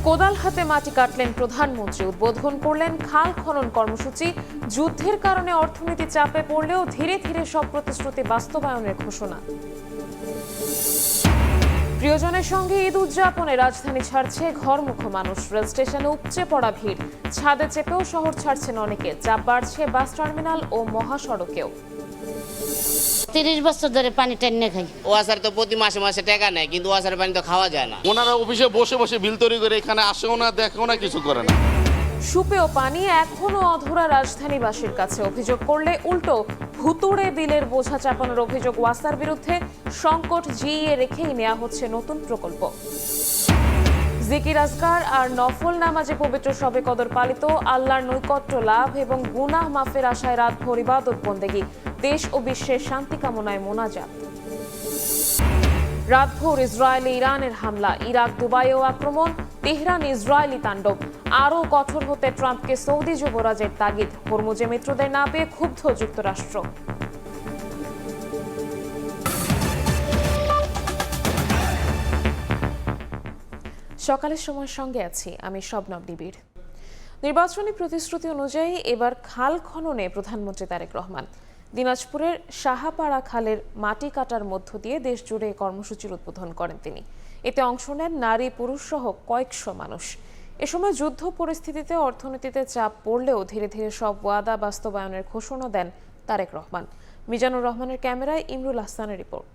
কোদাল হাতে মাটি কাটলেন প্রধানমন্ত্রী, উদ্বোধন করলেন খাল খনন কর্মসূচি। যুদ্ধের কারণে অর্থনীতি চাপে পড়লেও ধীরে ধীরে সব প্রতিশ্রুতি বাস্তবায়নের ঘোষণা। প্রিয়জনের সঙ্গে ঈদ উদযাপনে রাজধানী ছাড়ছে ঘরমুখ মানুষ। রেল স্টেশনে উপচে পড়া ভিড়, ছাদে চেপেও শহর ছাড়ছেন অনেকে। চাপ বাড়ছে বাস টার্মিনাল ও মহাসড়কেও। 30 বছর ধরে পানি টাইনে খাই। ওয়াসার তো প্রতি মাসে মাসে টাকা নেয়, কিন্তু ওয়াসার পানি তো খাওয়া যায় না। ওনারা অফিসে বসে বসে বিল তৈরি করে এখানে আসেও না, দেখেও না, কিছু করে না। সুপেয় পানি এখনো অধরা রাজধানীবাসীর কাছে। অভিযোগ করলে উল্টো ভুতুড়ে বিলের বোঝা চাপানোর অভিযোগ ওয়াসার বিরুদ্ধে। সংকট জিইয়ে রেখেই নেওয়া হচ্ছে নতুন প্রকল্প। জিকির আজকার আর নফল নামাজে পবিত্র শবে কদর পালিত, আল্লাহর নৈকট্য লাভ এবং গুনাহ মাফের আশায় রাতভর ইবাদত বন্দেগী। দেশ ও বিশ্বের শান্তি কামনায় মোনাজাত। রাতভর ইসরায়েলে ইরানের হামলা, ইরাক দুবাইয়েও আক্রমণ, তেহরান ইসরায়েলি তাণ্ডব। আরও কঠোর হতে ট্রাম্পকে সৌদি যুবরাজের তাগিদ। হরমুজে মিত্রদের না পেয়ে ক্ষুব্ধ যুক্তরাষ্ট্র। সকালের সময় সঙ্গে আছি আমি শবনম নিবিড়। নির্বাচনী প্রতিশ্রুতি অনুযায়ী এবার খাল খননে প্রধানমন্ত্রী তারেক রহমান। দিনাজপুরের সাহাপাড়া খালের মাটি কাটার মধ্য দিয়ে দেশ জুড়ে কর্মসূচির উদ্বোধন করেন তিনি। এতে অংশ নেন নারী পুরুষ সহ কয়েকশো মানুষ। এ সময় যুদ্ধ পরিস্থিতিতে অর্থনীতিতে চাপ পড়লেও ধীরে ধীরে সব ওয়াদা বাস্তবায়নের ঘোষণা দেন তারেক রহমান। মিজানুর রহমানের ক্যামেরায় ইমরুল হাসানের রিপোর্ট।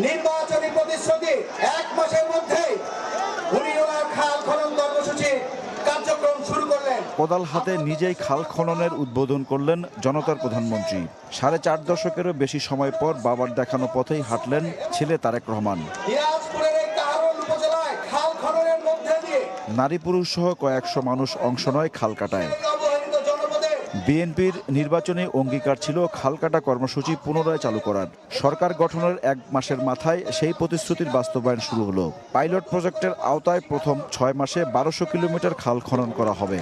নির্বাচনী প্রতিশ্রুতি 1 মাসের মধ্যে উনি ওনার খাল খনন কর্মসূচি কার্যক্রম শুরু করলেন। কোদাল হাতে নিজেই খাল খননের উদ্বোধন করলেন জনতার প্রধানমন্ত্রী। 4.5 দশকেরও বেশি সময় পর বাবার দেখানো পথেই হাঁটলেন ছেলে তারেক রহমান। দিনাজপুরের এই কাহারোল উপজেলায় খাল খননের মধ্যে দিয়ে নারী পুরুষ সহ কয়েকশো মানুষ অংশ নেয় খাল কাটায়। বিএনপির নির্বাচনী অঙ্গীকার ছিল খাল কাটা কর্মসূচি পুনরায় চালু করার। সরকার গঠনের 1 মাসের মাথায় সেই প্রতিশ্রুতির বাস্তবায়ন শুরু হলো। পাইলট প্রজেক্টের আওতায় প্রথম 6 মাসে 1200 কিলোমিটার খাল খনন করা হবে।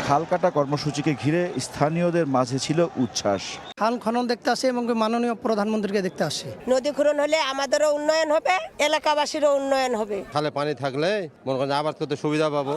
খাল কাটা কর্মসূচিকে ঘিরে স্থানীয়দের মাঝে ছিল উচ্ছ্বাস। খাল খনন দেখতে আসে এবং মাননীয় প্রধানমন্ত্রীকে দেখতে আসে। নদী খনন হলে আমাদেরও উন্নয়ন হবে, এলাকাবাসীরও উন্নয়ন হবে। খালে পানি থাকলে মনে করেন আবাদ করতে সুবিধা পাবো।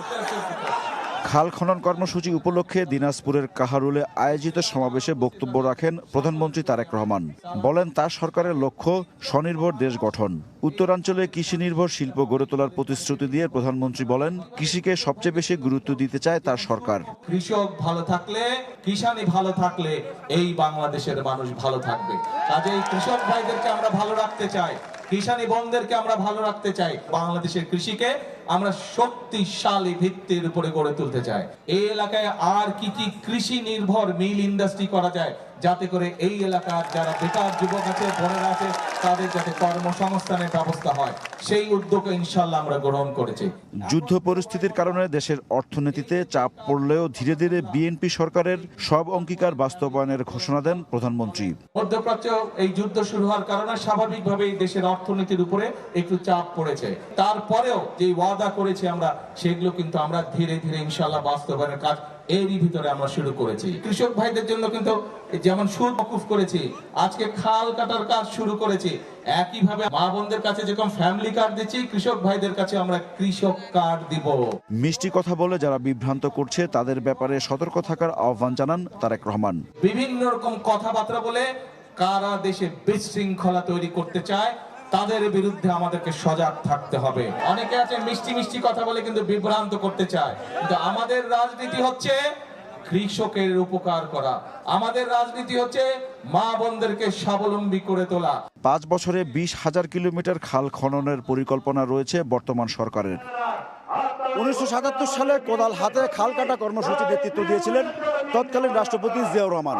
খাল খনন কর্মসূচি উপলক্ষে দিনাজপুরের কাহারুলে আয়োজিত সমাবেশে বক্তব্য রাখেন প্রধানমন্ত্রী তারেক রহমান। বলেন তার সরকারের লক্ষ্য স্বনির্ভর দেশ গঠন। উত্তরাঞ্চলে কৃষি নির্ভর শিল্প গড়ে তোলার প্রতিশ্রুতি দিয়ে প্রধানমন্ত্রী বলেন কৃষিকে সবচেয়ে বেশি গুরুত্ব দিতে চায় তার সরকার। কৃষক ভালো থাকলে, কিষানি ভালো থাকলে এই বাংলাদেশের মানুষ ভালো থাকবে। কাজেই কৃষক ভাইদেরকে আমরা ভালো রাখতে চাই, কিষানি বোনদেরকে আমরা ভালো রাখতে চাই। বাংলাদেশের কৃষিকে আমরা শক্তিশালী ভিত্তির উপরে গড়ে তুলতে চাই। এই এলাকায় আর কি কি কৃষি নির্ভর মিল ইন্ডাস্ট্রি করা যায়, যাতে করে এই এলাকার যারা বেকার যুবক আছে, বোনেরা আছে, তাদের যাতে কর্মসংস্থানের ব্যবস্থা হয়, সেই উদ্যোগ ইনশাআল্লাহ আমরা গ্রহণ করেছি। যুদ্ধ পরিস্থিতির কারণে দেশের অর্থনীতিতে চাপ পড়লেও ধীরে ধীরে বিএনপি সরকারের সব অঙ্গীকার বাস্তবায়নের ঘোষণা দেন প্রধানমন্ত্রী। মধ্যপ্রাচ্য এই যুদ্ধ শুরু হওয়ার কারণে স্বাভাবিকভাবেই দেশের অর্থনীতির উপরে একটু চাপ পড়েছে। তারপরেও যে ওয়াদা করেছি আমরা, সেগুলো কিন্তু আমরা ধীরে ধীরে ইনশাআল্লাহ বাস্তবায়নের কাজ এরই ভিতরে আমরা শুরু করেছি। কৃষক ভাইদের জন্য কিন্তু যেমন সুদ মকুফ করেছি, আজকে খাল কাটার কাজ শুরু করেছি। একইভাবে মা বোনদের কাছে যেরকম ফ্যামিলি কার্ড দিচ্ছি, কৃষক ভাইদের কাছে আমরা কৃষক কার্ড দিব। মিষ্টি কথা বলে যারা বিভ্রান্ত করছে তাদের ব্যাপারে সতর্ক থাকার আহ্বান জানান তারেক রহমান। বিভিন্ন রকম কথাবার্তা বলে কারা দেশে বিশৃঙ্খলা তৈরি করতে চায়, তাদের বিরুদ্ধে আমাদেরকে সজাগ থাকতে হবে। অনেকে আছে মিষ্টি মিষ্টি কথা বলে কিন্তু বিভ্রান্ত করতে চায়, কিন্তু আমাদের রাজনীতি হচ্ছে কৃষকের উপকার করা। আমাদের রাজনীতি হচ্ছে মা বোনদেরকে স্বাবলম্বী করে তোলা। 5 বছরে 20,000 কিলোমিটার খাল খননের পরিকল্পনা রয়েছে বর্তমান সরকারের। 1977 সালে কোদাল হাতে খাল কাটা কর্মসূচি নেতৃত্ব দিয়েছিলেন তৎকালীন রাষ্ট্রপতি জিয়াউর রহমান।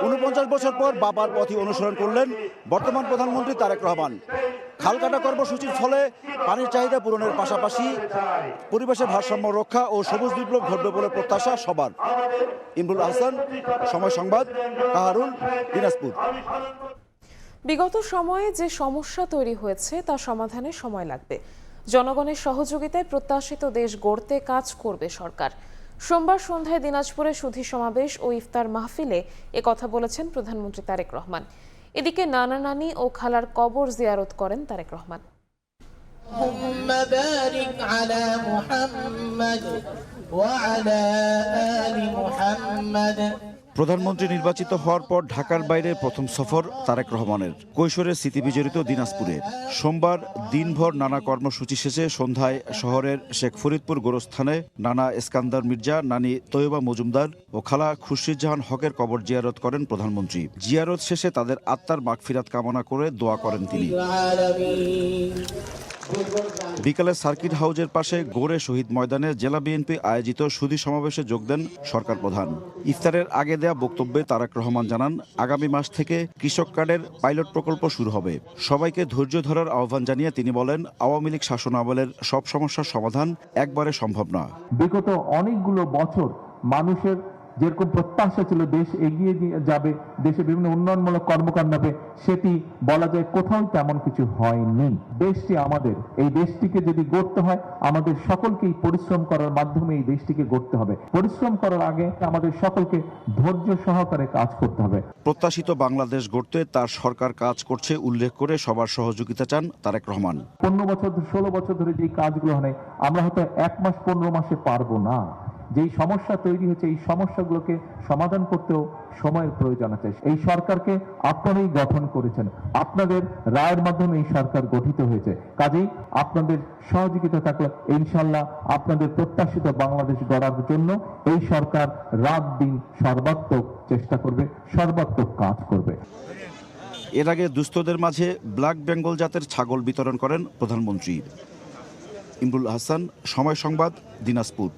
49 বছর পর বাবার পথই অনুসরণ করলেন বর্তমান প্রধানমন্ত্রী তারেক রহমান। খাল কাটা কর্মসূচির ফলে পানির চাহিদা পূরণের পাশাপাশি পরিবেশের ভারসাম্য রক্ষা ও সবুজ বিপ্লব ঘটবে বলে প্রত্যাশা সবার। ইমরুল হাসান, সময় সংবাদ, কাহারুল, দিনাজপুর। বিগত সময়ে যে সমস্যা তৈরি হয়েছে তা সমাধানে সময় লাগবে। জনগণের সহযোগিতায় প্রত্যাশিত দেশ গড়তে কাজ করবে সরকার। সোমবার সন্ধ্যায় দিনাজপুরে সুধী সমাবেশ ও ইফতার মাহফিলে কথা বলেছেন প্রধানমন্ত্রী তারেক রহমান। এদিকে নানা নানি ও খালার কবর জিয়ারত করেন তারেক রহমান। اللهم بارك على محمد وعلى آل محمد। প্রধানমন্ত্রী নির্বাচিত হওয়ার পর ঢাকার বাইরে প্রথম সফর তারেক রহমানের। কৈশোরের স্মৃতিবিজড়িত দিনাজপুরে সোমবার দিনভর নানা কর্মসূচি শেষে সন্ধ্যায় শহরের শেখ ফরিদপুর গোরস্থানে নানা এসকান্দার মির্জা, নানি তৈয়বা মজুমদার ও খালা খুরশিদজাহান হকের কবর জিয়ারত করেন প্রধানমন্ত্রী। জিয়ারত শেষে তাদের আত্মার মাগফিরাত কামনা করে দোয়া করেন তিনি। বিকালে সার্কিট হাউজের পাশে গোরে শহীদ ময়দানে জেলা বিএনপি আয়োজিত সুধী সমাবেশে যোগ দেন সরকার প্রধান। ইফতারের আগে দেয়া বক্তব্যে তারেক রহমান জানান, আগামী মাস থেকে কৃষক কার্ডের পাইলট প্রকল্প শুরু হবে। সবাইকে ধৈর্য ধরার আহ্বান জানিয়ে তিনি বলেন, আওয়ামী লীগ শাসনামলের সব সমস্যার সমাধান একবারে সম্ভব না। বিগত অনেকগুলো বছর মানুষের যেরকম প্রত্যাশা ছিল দেশ এগিয়ে যাবে, দেশে বিভিন্ন উন্নয়নমূলক কর্মকাণ্ড হবে, সেটি বলা যায় কোথাও তেমন কিছু হয়নি। দেশটি আমাদের, এই দেশটিকে যদি গড়তে হয় আমাদের সকলকেই পরিশ্রম করার মাধ্যমে এই দেশটিকে গড়তে হবে। পরিশ্রম করার আগে আমাদের সকলকে ধৈর্য সহকারে কাজ করতে হবে। প্রত্যাশিত বাংলাদেশ গড়তে তার সরকার কাজ করছে উল্লেখ করে সবার সহযোগিতা চান তারেক রহমান। 15 বছর 16 বছর ধরে যে কাজগুলো হয় আমরা হয়তো 1 মাস 15 মাসে পারবো না। যেই সমস্যা তৈরি হয়েছে এই সমস্যাগুলোকে সমাধান করতেও সময়ের প্রয়োজন আছে। এই সরকারকে আপনারাই গঠন করেছেন, আপনাদের রায়ের মাধ্যমে এই সরকার গঠিত হয়েছে। কাজেই আপনাদের সহযোগিতা থাকলে ইনশাল্লাহ আপনাদের প্রত্যাশিত বাংলাদেশ গড়ার জন্য এই সরকার রাত দিন সর্বাত্মক চেষ্টা করবে, সর্বাত্মক কাজ করবে। এর আগে দুস্থদের মাঝে ব্ল্যাক বেঙ্গল জাতের ছাগল বিতরণ করেন প্রধানমন্ত্রী। ইমরুল হাসান, সময় সংবাদ, দিনাজপুর।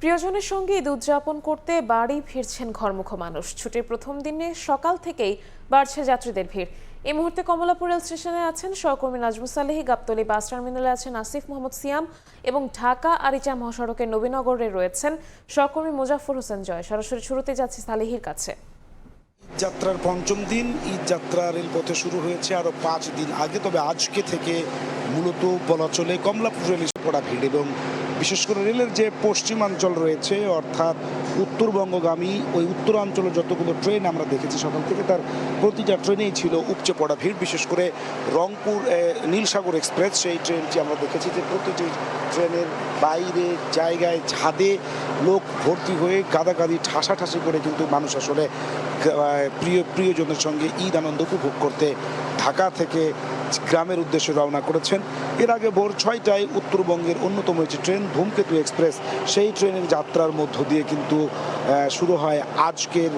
প্রিয়জনের সঙ্গে ঈদ উদযাপন করতে বাড়ি ফিরছেন ঘরমুখো মানুষ। ছুটির প্রথম দিনে সকাল থেকেই বাড়ছে যাত্রীদের ভিড়। এই মুহূর্তে কমলাপুর রেল স্টেশনে আছেন সহকর্মী নাজমুস সালেহী, গাবতলী বাস টার্মিনালে আছেন আসিফ মোহাম্মদ সিয়াম এবং ঢাকা আরিচা মহাসড়কের নবীনগরে রয়েছেন সহকর্মী মুজাফর হোসেন জয়। সরাসরি শুরুতে যাচ্ছি সালেহীর কাছে। যাত্রার পঞ্চম দিন ঈদ যাত্রা রেলপথে শুরু হয়েছে আরও 5 দিন আগে, তবে আজকে থেকে মূলত বলা চলে কমলাপুর রেল পড়া ভিড় এবং বিশেষ করে রেলের যে পশ্চিমাঞ্চল রয়েছে অর্থাৎ উত্তরবঙ্গগামী ওই উত্তরাঞ্চলের যতগুলো ট্রেন আমরা দেখেছি সকাল থেকে তার প্রতিটা ট্রেনেই ছিল উপচে পড়া ভিড়। বিশেষ করে রংপুর নীলসাগর এক্সপ্রেস সেই ট্রেনটি আমরা দেখেছি যে প্রতিটি ট্রেনের বাইরে জায়গায় ছাদে লোক ভর্তি হয়ে গাদাগাদি ঠাসাঠাসি করে কিন্তু মানুষ আসলে প্রিয়জনের সঙ্গে ঈদ আনন্দ উপভোগ করতে ঢাকা থেকে গ্রামের উদ্দেশ্যে রওনা করেছেন। এর আগে ভোর 6টায় উত্তরবঙ্গের অন্যতম একটি ট্রেন ধূমকেতু এক্সপ্রেস সেই ট্রেনের যাত্রার মধ্য দিয়ে কিন্তু শুরু হয় আজকের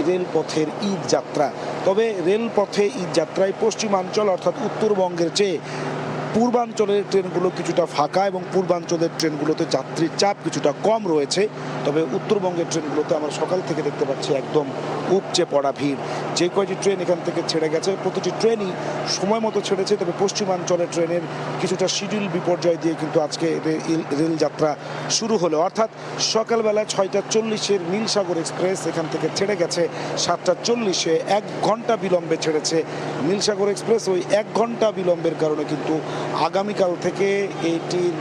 রেলপথের ঈদ যাত্রা। তবে রেলপথে ঈদ যাত্রায় পশ্চিমাঞ্চল অর্থাৎ উত্তরবঙ্গের চেয়ে পূর্বাঞ্চলের ট্রেনগুলো কিছুটা ফাঁকা এবং পূর্বাঞ্চলের ট্রেনগুলোতে যাত্রীর চাপ কিছুটা কম রয়েছে। তবে উত্তরবঙ্গের ট্রেনগুলোতে আমরা সকাল থেকে দেখতে পাচ্ছি একদম উপচে পড়া ভিড়। যে কয়টি ট্রেন এখান থেকে ছেড়ে গেছে প্রতিটি ট্রেনই সময় মতো ছেড়েছে, তবে পশ্চিমাঞ্চলের ট্রেনের কিছুটা শিডিউল বিপর্যয় দিয়ে কিন্তু আজকে রেল যাত্রা শুরু হলো। অর্থাৎ সকালবেলা 6:40 নীলসাগর এক্সপ্রেস এখান থেকে ছেড়ে গেছে 7:40, 1 ঘন্টা বিলম্বে ছেড়েছে নীলসাগর এক্সপ্রেস। ওই 1 ঘন্টা বিলম্বের কারণে কিন্তু আগামীকাল থেকে এটির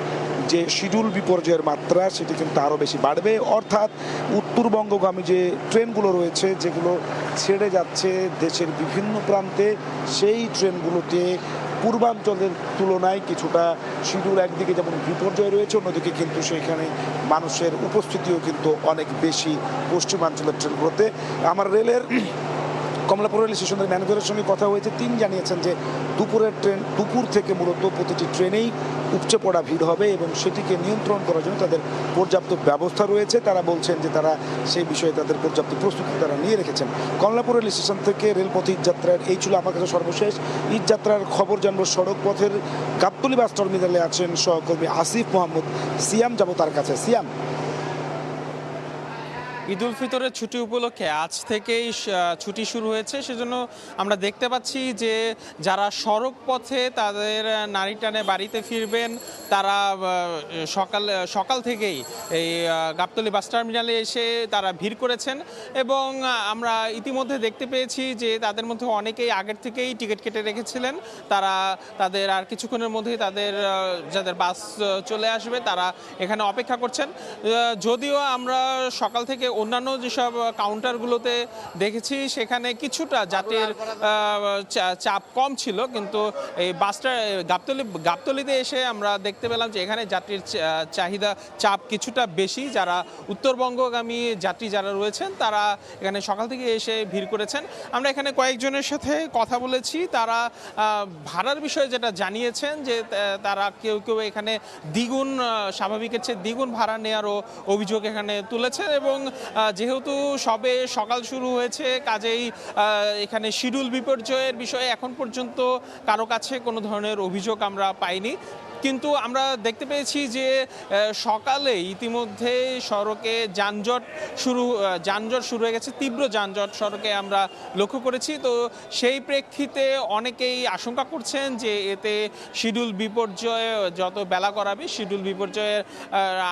যে শিডিউল বিপর্যয়ের মাত্রা সেটি কিন্তু আরও বেশি বাড়বে। অর্থাৎ উত্তরবঙ্গগামী যে ট্রেনগুলো রয়েছে যেগুলো ছেড়ে যাচ্ছে দেশের বিভিন্ন প্রান্তে সেই ট্রেনগুলোতে পূর্বাঞ্চলের তুলনায় কিছুটা শিডিউল একদিকে যেমন বিপর্যয় রয়েছে, অন্যদিকে কিন্তু সেইখানে মানুষের উপস্থিতিও কিন্তু অনেক বেশি পশ্চিমাঞ্চলের ট্রেনগুলোতে। আমার রেলের কমলাপুর রেল স্টেশনের ম্যানেজারের সঙ্গে কথা হয়েছে, তিনি জানিয়েছেন যে দুপুর থেকে মূলত প্রতিটি ট্রেনেই উপচে পড়া ভিড় হবে এবং সেটিকে নিয়ন্ত্রণ করার জন্য তাদের পর্যাপ্ত ব্যবস্থা রয়েছে। তারা বলছেন যে তারা সেই বিষয়ে তাদের পর্যাপ্ত প্রস্তুতি তারা নিয়ে রেখেছেন। কমলাপুর রেল স্টেশন থেকে রেলপথে ঈদ যাত্রার এই ছিল আমার কাছে সর্বশেষ। ঈদ যাত্রার খবর জানবো সড়ক পথের গাবতলী বাস টার্মিনালে আছেন সহকর্মী আসিফ মোহাম্মদ সিয়াম, যাব তার কাছে। সিয়াম, ঈদ উল ফিতরের ছুটি উপলক্ষে আজ থেকেই ছুটি শুরু হয়েছে, সেজন্য আমরা দেখতে পাচ্ছি যে যারা সড়ক পথে তাদের নারী টানে বাড়িতে ফিরবেন তারা সকাল থেকেই এই গাবতলী বাস টার্মিনালে এসে তারা ভিড় করেছেন এবং আমরা ইতিমধ্যে দেখতে পেয়েছি যে তাদের মধ্যে অনেকেই আগের থেকেই টিকিট কেটে রেখেছিলেন। তাদের আর কিছুক্ষণের মধ্যেই যাদের বাস চলে আসবে তারা এখানে অপেক্ষা করছেন। যদিও আমরা সকাল থেকে অন্যান্য যেসব কাউন্টারগুলোতে দেখেছি সেখানে কিছুটা যাত্রীর চাপ কম ছিল, কিন্তু এই বাসটা গাবতলীতে এসে আমরা দেখতে পেলাম যে এখানে যাত্রীর চাহিদা চাপ কিছুটা বেশি। যারা উত্তরবঙ্গগামী যাত্রী যারা রয়েছেন তারা এখানে সকাল থেকে এসে ভিড় করেছেন। আমরা এখানে কয়েকজনের সাথে কথা বলেছি, তারা ভাড়ার বিষয়ে যেটা জানিয়েছেন যে তারা কেউ কেউ এখানে দ্বিগুণ, স্বাভাবিকের চেয়ে দ্বিগুণ ভাড়া নেওয়ারও অভিযোগ এখানে তুলেছেন। এবং যেহেতু সবে সকাল শুরু হয়েছে, কাজেই এখানে শিডিউল বিপর্যয়ের বিষয়ে এখন পর্যন্ত কারো কাছে কোনো ধরনের অভিযোগ আমরা পাইনি। কিন্তু আমরা দেখতে পেয়েছি যে সকালে ইতিমধ্যে সড়কে যানজট শুরু হয়ে গেছে, তীব্র যানজট সড়কে আমরা লক্ষ্য করেছি। তো সেই প্রেক্ষিতে অনেকেই আশঙ্কা করছেন যে এতে শিডিউল বিপর্যয় যত বেলা করাবে শিডিউল বিপর্যয়ের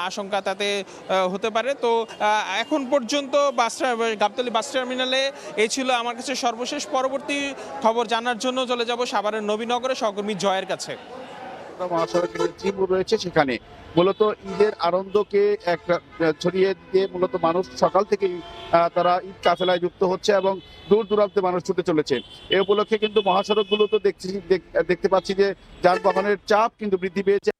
আশঙ্কা তাতে হতে পারে। তো এখন পর্যন্ত গাবতলী বাস টার্মিনালে এই ছিল আমার কাছে সর্বশেষ। পরবর্তী খবর জানার জন্য চলে যাব সাভারের নবীনগরে সহকর্মী জয়ের কাছে। মহাসড়কের যে চিহ্ন রয়েছে সেখানে মূলত ঈদের আনন্দকে ছড়িয়ে দিয়ে মূলত মানুষ সকাল থেকেই তারা ঈদ কাফেলায় যুক্ত হচ্ছে এবং দূর দূরান্তে মানুষ ছুটে চলেছে। এ উপলক্ষে কিন্তু মহাসড়কগুলোতে দেখতে পাচ্ছি যে যানবাহনের চাপ কিন্তু বৃদ্ধি পেয়েছে।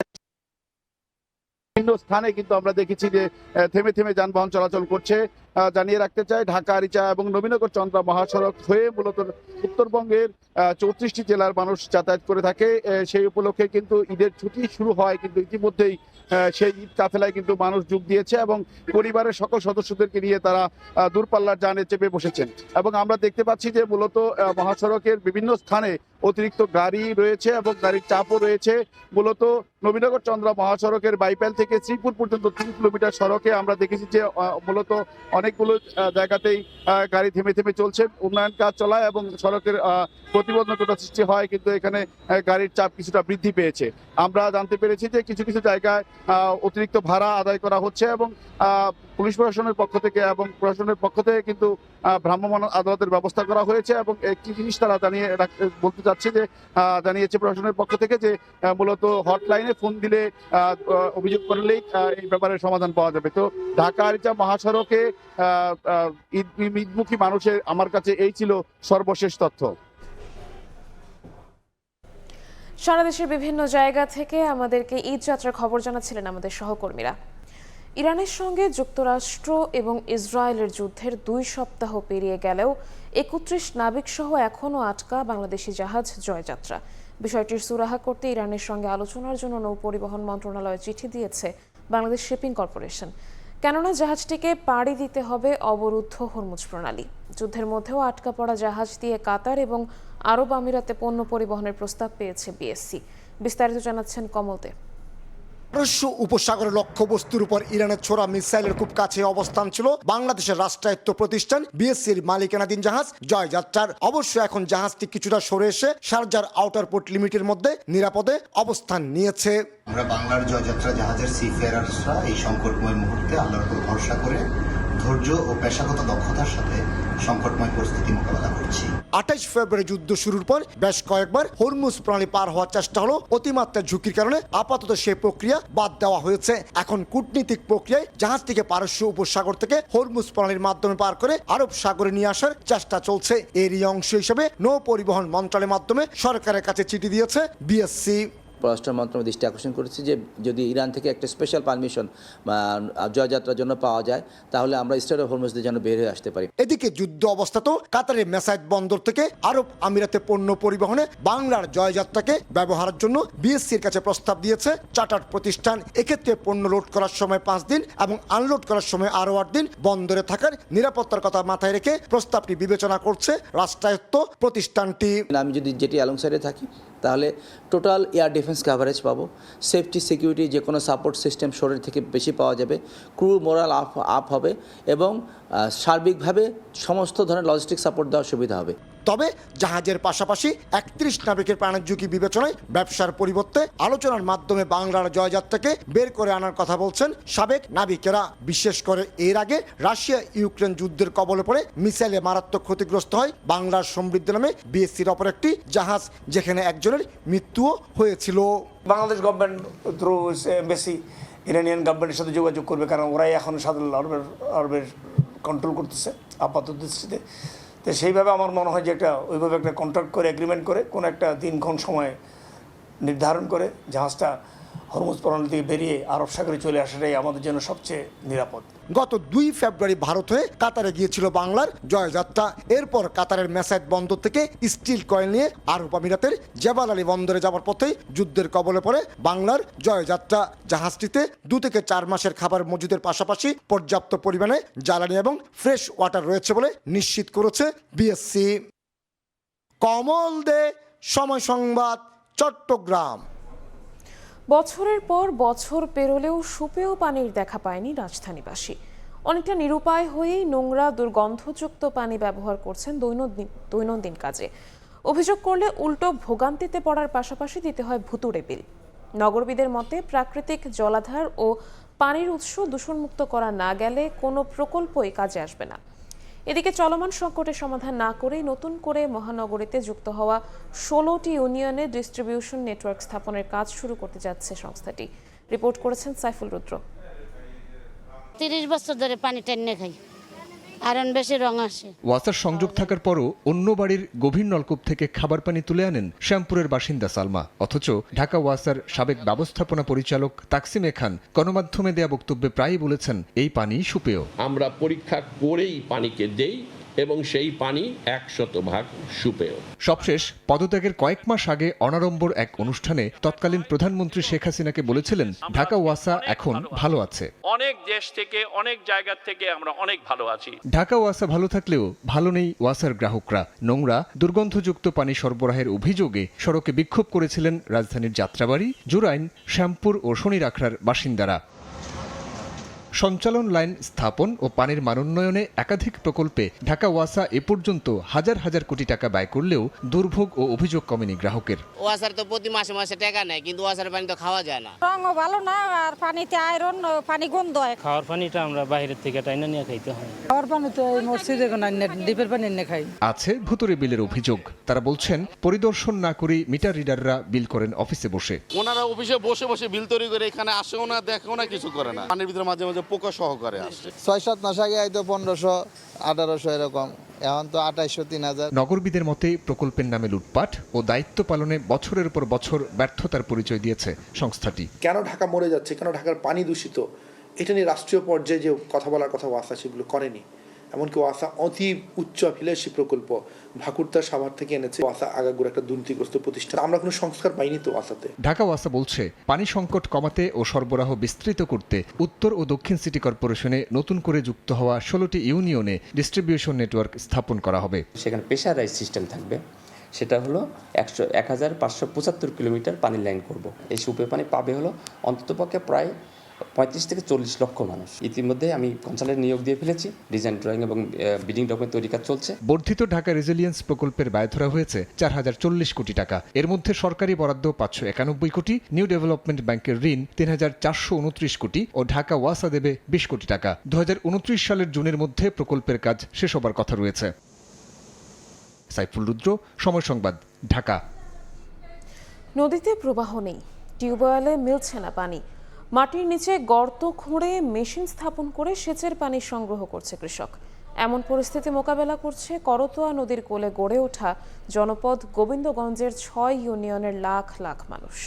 বিভিন্ন স্থানে কিন্তু আমরা দেখেছি যে থেমে থেমে যানবাহন চলাচল করছে। জানিয়ে রাখতে চাই, ঢাকা আরিচা এবং নবীনগর চন্দ্রা মহাসড়ক হয়ে মূলত উত্তরবঙ্গের 34টি জেলার মানুষ যাতায়াত করে থাকে। সেই উপলক্ষে কিন্তু ঈদের ছুটি শুরু হয়, কিন্তু ইতিমধ্যেই সেই ঈদ কাফেলায় কিন্তু মানুষ যোগ দিয়েছে এবং পরিবারের সকল সদস্যদেরকে নিয়ে তারা দূরপাল্লার যানে চেপে বসেছেন। এবং আমরা দেখতে পাচ্ছি যে মূলত মহাসড়কের বিভিন্ন স্থানে অতিরিক্ত গাড়ি রয়েছে এবং গাড়ির চাপও রয়েছে। মূলত নবীনগর চন্দ্রা মহাসড়কের বাইপাল থেকে শ্রীপুর পর্যন্ত 3 কিলোমিটার সড়কে আমরা দেখেছি যে মূলত অনেকগুলো জায়গাতেই গাড়ি থেমে থেমে চলছে, উন্নয়ন কাজ চলায় এবং সড়কের প্রতিবন্ধকতা সৃষ্টি হয়, কিন্তু এখানে গাড়ির চাপ কিছুটা বৃদ্ধি পেয়েছে। আমরা জানতে পেরেছি যে কিছু কিছু জায়গায় অতিরিক্ত ভাড়া আদায় করা হচ্ছে এবং পুলিশ প্রশাসনের পক্ষ থেকে এবং প্রশাসনের পক্ষ থেকে কিন্তু ভ্রাম্যমাণ আদালতের ব্যবস্থা করা হয়েছে। এবং একটি জিনিস তারা বলতে চাচ্ছে যে জানিয়েছে প্রশাসনের পক্ষ থেকে যে মূলত হটলাইনে ফোন দিলে অভিযোগ করলেই এই ব্যাপারে সমাধান পাওয়া যাবে। তো ঢাকা আরিচা মহাসড়কে ঈদমুখী মানুষের আমার কাছে এই ছিল সর্বশেষ তথ্য। সারা দেশের বিভিন্ন জায়গা থেকে আমাদেরকে ঈদ যাত্রার খবর জানাচ্ছিলেন আমাদের সহকর্মীরা। ইরানের সঙ্গে যুক্তরাষ্ট্র এবং ইসরায়েলের যুদ্ধের 2 সপ্তাহ পেরিয়ে গেলেও 31 নাবিক সহ এখনও আটকা বাংলাদেশি জাহাজ জয়যাত্রা। বিষয়টির সুরাহা করতে ইরানের সঙ্গে আলোচনার জন্য নৌ পরিবহন মন্ত্রণালয় চিঠি দিয়েছে বাংলাদেশ শিপিং কর্পোরেশন। কেননা জাহাজটিকে পাড়ি দিতে হবে অবরুদ্ধ হরমুজ প্রণালী। যুদ্ধের মধ্যেও আটকা পড়া জাহাজ দিয়ে কাতার এবং আরব আমিরাতে পণ্য পরিবহনের প্রস্তাব পেয়েছে বিএসসি। বিস্তারিত জানাচ্ছেন কমল দে। পারস্য উপসাগরের লক্ষ্যবস্তুর উপর ইরানের ছোড়া মিসাইলের খুব কাছে অবস্থান ছিল বাংলাদেশের রাষ্ট্রায়ত্ত প্রতিষ্ঠান বিএসসির মালিকানাধীন জাহাজ জয়যাত্রার। অবশ্য এখন জাহাজটি কিছুটা সরে এসে শারজার আউটার পোর্ট লিমিটের মধ্যে নিরাপদে অবস্থান নিয়েছে। আমরা বাংলার জয়যাত্রা জাহাজের সিফেয়ারার্সরা এই সংকটময় মুহূর্তে আল্লাহর উপর ভরসা করে ধৈর্য ও পেশাগত দক্ষতার সাথে সংকটময় পরিস্থিতি মোকাবেলা করছি। 28 ফেব্রুয়ারি যুদ্ধ শুরুর পর বেশ কয়েকবার হরমুজ প্রণালী পার হওয়ার চেষ্টা হলো। অতিমাত্রার ঝুঁকির কারণে আপাতত সেই প্রক্রিয়া বাদ দেওয়া হয়েছে। এখন কূটনীতিক প্রক্রিয়ায় জাহাজটিকে পারস্য উপসাগর থেকে হরমুজ প্রণালীর মাধ্যমে পার করে আরব সাগরে নিয়ে আসার চেষ্টা চলছে। এরই অংশ হিসেবে নৌ পরিবহন মন্ত্রণালয়ের মাধ্যমে সরকারের কাছে চিঠি দিয়েছে বিএসসি। পররাষ্ট্র মন্ত্রণালয় দৃষ্টি আকর্ষণ করেছে যে যদি ইরান থেকে একটা স্পেশাল পারমিশন জয়যাত্রার জন্য পাওয়া যায় তাহলে আমরা স্টেট অফ হরমুজ দিয়ে যেন বের হয়ে আসতে পারি। এদিকে যুদ্ধ অবস্থাতেও কাতারের মেসাইদ বন্দর থেকে আরব আমিরাতে পণ্য পরিবহনে বাংলার জয়যাত্রাকে ব্যবহারের জন্য বিএসসির কাছে প্রস্তাব দিয়েছে চার্টার্ড প্রতিষ্ঠান। এক্ষেত্রে পণ্য লোড করার সময় 5 দিন এবং আনলোড করার সময় আরও 8 দিন বন্দরে থাকার নিরাপত্তার কথা মাথায় রেখে প্রস্তাবটি বিবেচনা করছে রাষ্ট্রায়ত্ত প্রতিষ্ঠানটি। আমি যদি যেটি অ্যালং সাইডে থাকি তাহলে টোটাল এয়ার ডিফেন্স কাভারেজ পাবো, সেফটি সিকিউরিটি যে কোনো সাপোর্ট সিস্টেম শরীর থেকে বেশি পাওয়া যাবে, ক্রু মোরাল আপ হবে এবং সার্বিকভাবে সমস্ত ধরনের লজিস্টিক সাপোর্ট দেওয়ার সুবিধা হবে। তবে জাহাজের পাশাপাশি 31 নাবিকের প্রাণের ঝুঁকি বিবেচনায় ব্যবসার পরিবর্তে আলোচনার মাধ্যমে বাংলার জয়যাত্রাকে বের করে আনার কথা বলছেন সাবেক নাবিকেরা। বিশেষ করে এর আগে রাশিয়া ইউক্রেন যুদ্ধের কবলে পড়ে মিসাইলে মারাত্মক ক্ষতিগ্রস্ত হয় বাংলার সমৃদ্ধ নামে বিএসসির অপর একটি জাহাজ, যেখানে একজনের মৃত্যুও হয়েছিল। Bangladesh government through embassy Iranian গভর্নমেন্টের সাথে যোগাযোগ করবে, কারণ ওরাই এখন সাধারণ আরবের কন্ট্রোল করতেছে আপাতত দৃষ্টিতে। তো সেইভাবে আমার মনে হয় যে ওইভাবে একটা কন্ট্রাক্ট করে এগ্রিমেন্ট করে কোনো একটা দিনক্ষণ সময় নির্ধারণ করে জাহাজটা হরমুজ প্রণালী থেকে বেরিয়ে আরব সাগরে চলে আসাটাই আমাদের জন্য সবচেয়ে নিরাপদ। গত 2 ফেব্রুয়ারি ভারত হয়ে কাতারে গিয়েছিল বাংলার জয়যাত্রা। এরপর কাতারের মেসাইদ বন্দর থেকে স্টিল কয়েল নিয়ে আরব আমিরাতের জেবাল আলী বন্দরে যাওয়ার পথে যুদ্ধের কবলে পড়ে বাংলার জয়যাত্রা। জাহাজটিতে 2 থেকে 4 মাসের খাবার মজুদের পাশাপাশি পর্যাপ্ত পরিমাণে জ্বালানি এবং ফ্রেশ ওয়াটার রয়েছে বলে নিশ্চিত করেছে বিএসসি। কমল দে, সময় সংবাদ, চট্টগ্রাম। বছরের পর বছর পেরোলেও সুপেয় পানির দেখা পায়নি রাজধানীবাসী। অনেকটা নিরুপায় হয়েই নোংরা দুর্গন্ধযুক্ত পানি ব্যবহার করছেন দৈনন্দিন কাজে। অভিযোগ করলে উল্টো ভোগান্তিতে পড়ার পাশাপাশি দিতে হয় ভুতুড়ে বিল। নগরবিদের মতে প্রাকৃতিক জলাধার ও পানির উৎস দূষণমুক্ত করা না গেলে কোনো প্রকল্পই কাজে আসবে না। এদিকে চলমান সংকটের সমাধান না করেই নতুন করে মহানগরীতে যুক্ত হওয়া 16টি ইউনিয়নে ডিস্ট্রিবিউশন নেটওয়ার্ক স্থাপনের কাজ শুরু করতে যাচ্ছে সংস্থাটি। রিপোর্ট করেছেন সাইফুল রুদ্র। 30 বছর ধরে পানি টেনে খাই, আয়রন বেশি, রং আসে। ওয়াসার সংযোগ থাকার পরও অন্য বাড়ির গভীর নলকূপ থেকে খাবার পানি তুলে আনেন শ্যামপুরের বাসিন্দা সালমা। অথচ ঢাকা ওয়াসার সাবেক ব্যবস্থাপনা পরিচালক তাকসিমে খান গণমাধ্যমে দেয়া বক্তব্যে প্রায়ই বলেছেন এই পানি সুপেয়। আমরা পরীক্ষা করেই পানিকে দেই এবং সেই পানি 100% সুপেয়। সবশেষ পদত্যাগের কয়েক মাস আগে অনাড়ম্বর এক অনুষ্ঠানে তৎকালীন প্রধানমন্ত্রী শেখ হাসিনাকে বলেছিলেন ঢাকা ওয়াসা এখন ভালো আছে। অনেক দেশ থেকে, অনেক জায়গা থেকে আমরা অনেক ভালো আছি। ঢাকা ওয়াসা ভালো থাকলেও ভালো নেই ওয়াসার গ্রাহকরা। নোংরা দুর্গন্ধযুক্ত পানি সরবরাহের অভিযোগে সড়কে বিক্ষোভ করেছিলেন রাজধানীর যাত্রাবাড়ি, জুরাইন, শ্যামপুর ও শনিরাখড়ার বাসিন্দারা। সঞ্চালন লাইন স্থাপন ও পানির মানোন্নয়নে একাধিক প্রকল্পে ঢাকা ওয়াসা এ পর্যন্ত হাজার হাজার কোটি টাকা ব্যয় করলেও দুর্ভোগ ও অভিযোগ কমেনি গ্রাহকের। ওয়াসার তো প্রতি মাসে মাসে টাকা নেয়, কিন্তু ওয়াসার পানি তো খাওয়া যায় না। রঙও ভালো না, আর পানিতে আয়রন, পানি গন্ধ হয়। খাওয়ার পানিটা আমরা বাইরের থেকে টাইনা নিয়ে খাইতে হয়। খাওয়ার পানি তো এই মসজিদে ডিপের পানি এনে খাই। আছে ভুতুরে বিলের অভিযোগ। তারা বলছেন পরিদর্শন না করেই মিটার রিডাররা বিল করেন অফিসে বসে। ওনারা অফিসে বসে বসে বিল তৈরি করে এখানে আসেও না, দেখেও না, কিছু করে না। পানির ভিতরে মাঝে মাঝে পোকা সহকারে আসছে। 6-7 মাস আগে হয়তো 1500, 1800 এরকম, এখন তো 2800, 3000। নগরবিদের মতে প্রকল্পের নামে লুটপাট ও দায়িত্ব পালনে বছরের পর বছর ব্যর্থতার পরিচয় দিয়েছে সংস্থাটি। কেন ঢাকা মরে যাচ্ছে, কেন ঢাকার পানি দূষিত, এটা নিয়ে রাষ্ট্রীয় পর্যায়ে যে কথা বলার কথা ওয়াসা সেগুলো করেনি। এমনকি ওয়াসা অতি উচ্চ অভিলাষী প্রকল্প ভাকুরতার সাভার থেকে এনেছে। ওয়াসা আগাগোড়া একটা দুর্নীতিগ্রস্ত প্রতিষ্ঠান, আমরা কোনো সংস্কার পাইনি তো ওয়াসাতে। ঢাকা ওয়াসা বলছে পানি সংকট কমাতে ও সরবরাহ বিস্তৃত করতে উত্তর ও দক্ষিণ সিটি কর্পোরেশনে নতুন করে যুক্ত হওয়া 16টি ইউনিয়নে ডিস্ট্রিবিউশন নেটওয়ার্ক স্থাপন করা হবে। সেখানে প্রেশারাইজ সিস্টেম থাকবে, সেটা হলো 1575 কিলোমিটার পানির লাইন করব। এই সুপেয় পানি পাবে হলো অন্ততপক্ষে প্রায় 35 থেকে 40 লক্ষ মানুষ। ইতিমধ্যে আমি কনসালটেন্ট নিয়োগ দিয়ে ফেলেছি, ডিজাইন ড্রয়িং এবং বিডিং ডকুমেন্ট তৈরি কাজ চলছে। বর্ধিত ঢাকা রেজিলিয়েন্স প্রকল্পের ব্যয় ধরা হয়েছে 4040 কোটি টাকা। এর মধ্যে সরকারি বরাদ্দ 591 কোটি, নিউ ডেভেলপমেন্ট ব্যাংকের ঋণ 3429 কোটি ও ঢাকা ওয়াসা দেবে 20 কোটি টাকা। 2029 সালের জুনের মধ্যে প্রকল্পের কাজ শেষ হবার কথা রয়েছে। সাইফুল রুদ্র, সময় সংবাদ, ঢাকা। নদীতে প্রবাহ নেই, টিউবওয়েলে মিলছে না পানি। মাটির নিচে গর্ত খুঁড়ে মেশিন স্থাপন করে সেচের পানি সংগ্রহ করছে কৃষক। এমন পরিস্থিতি মোকাবেলা করছে করতোয়া নদীর কোলে গড়ে ওঠা জনপদ গোবিন্দগঞ্জের 6 ইউনিয়নের লাখ লাখ মানুষ।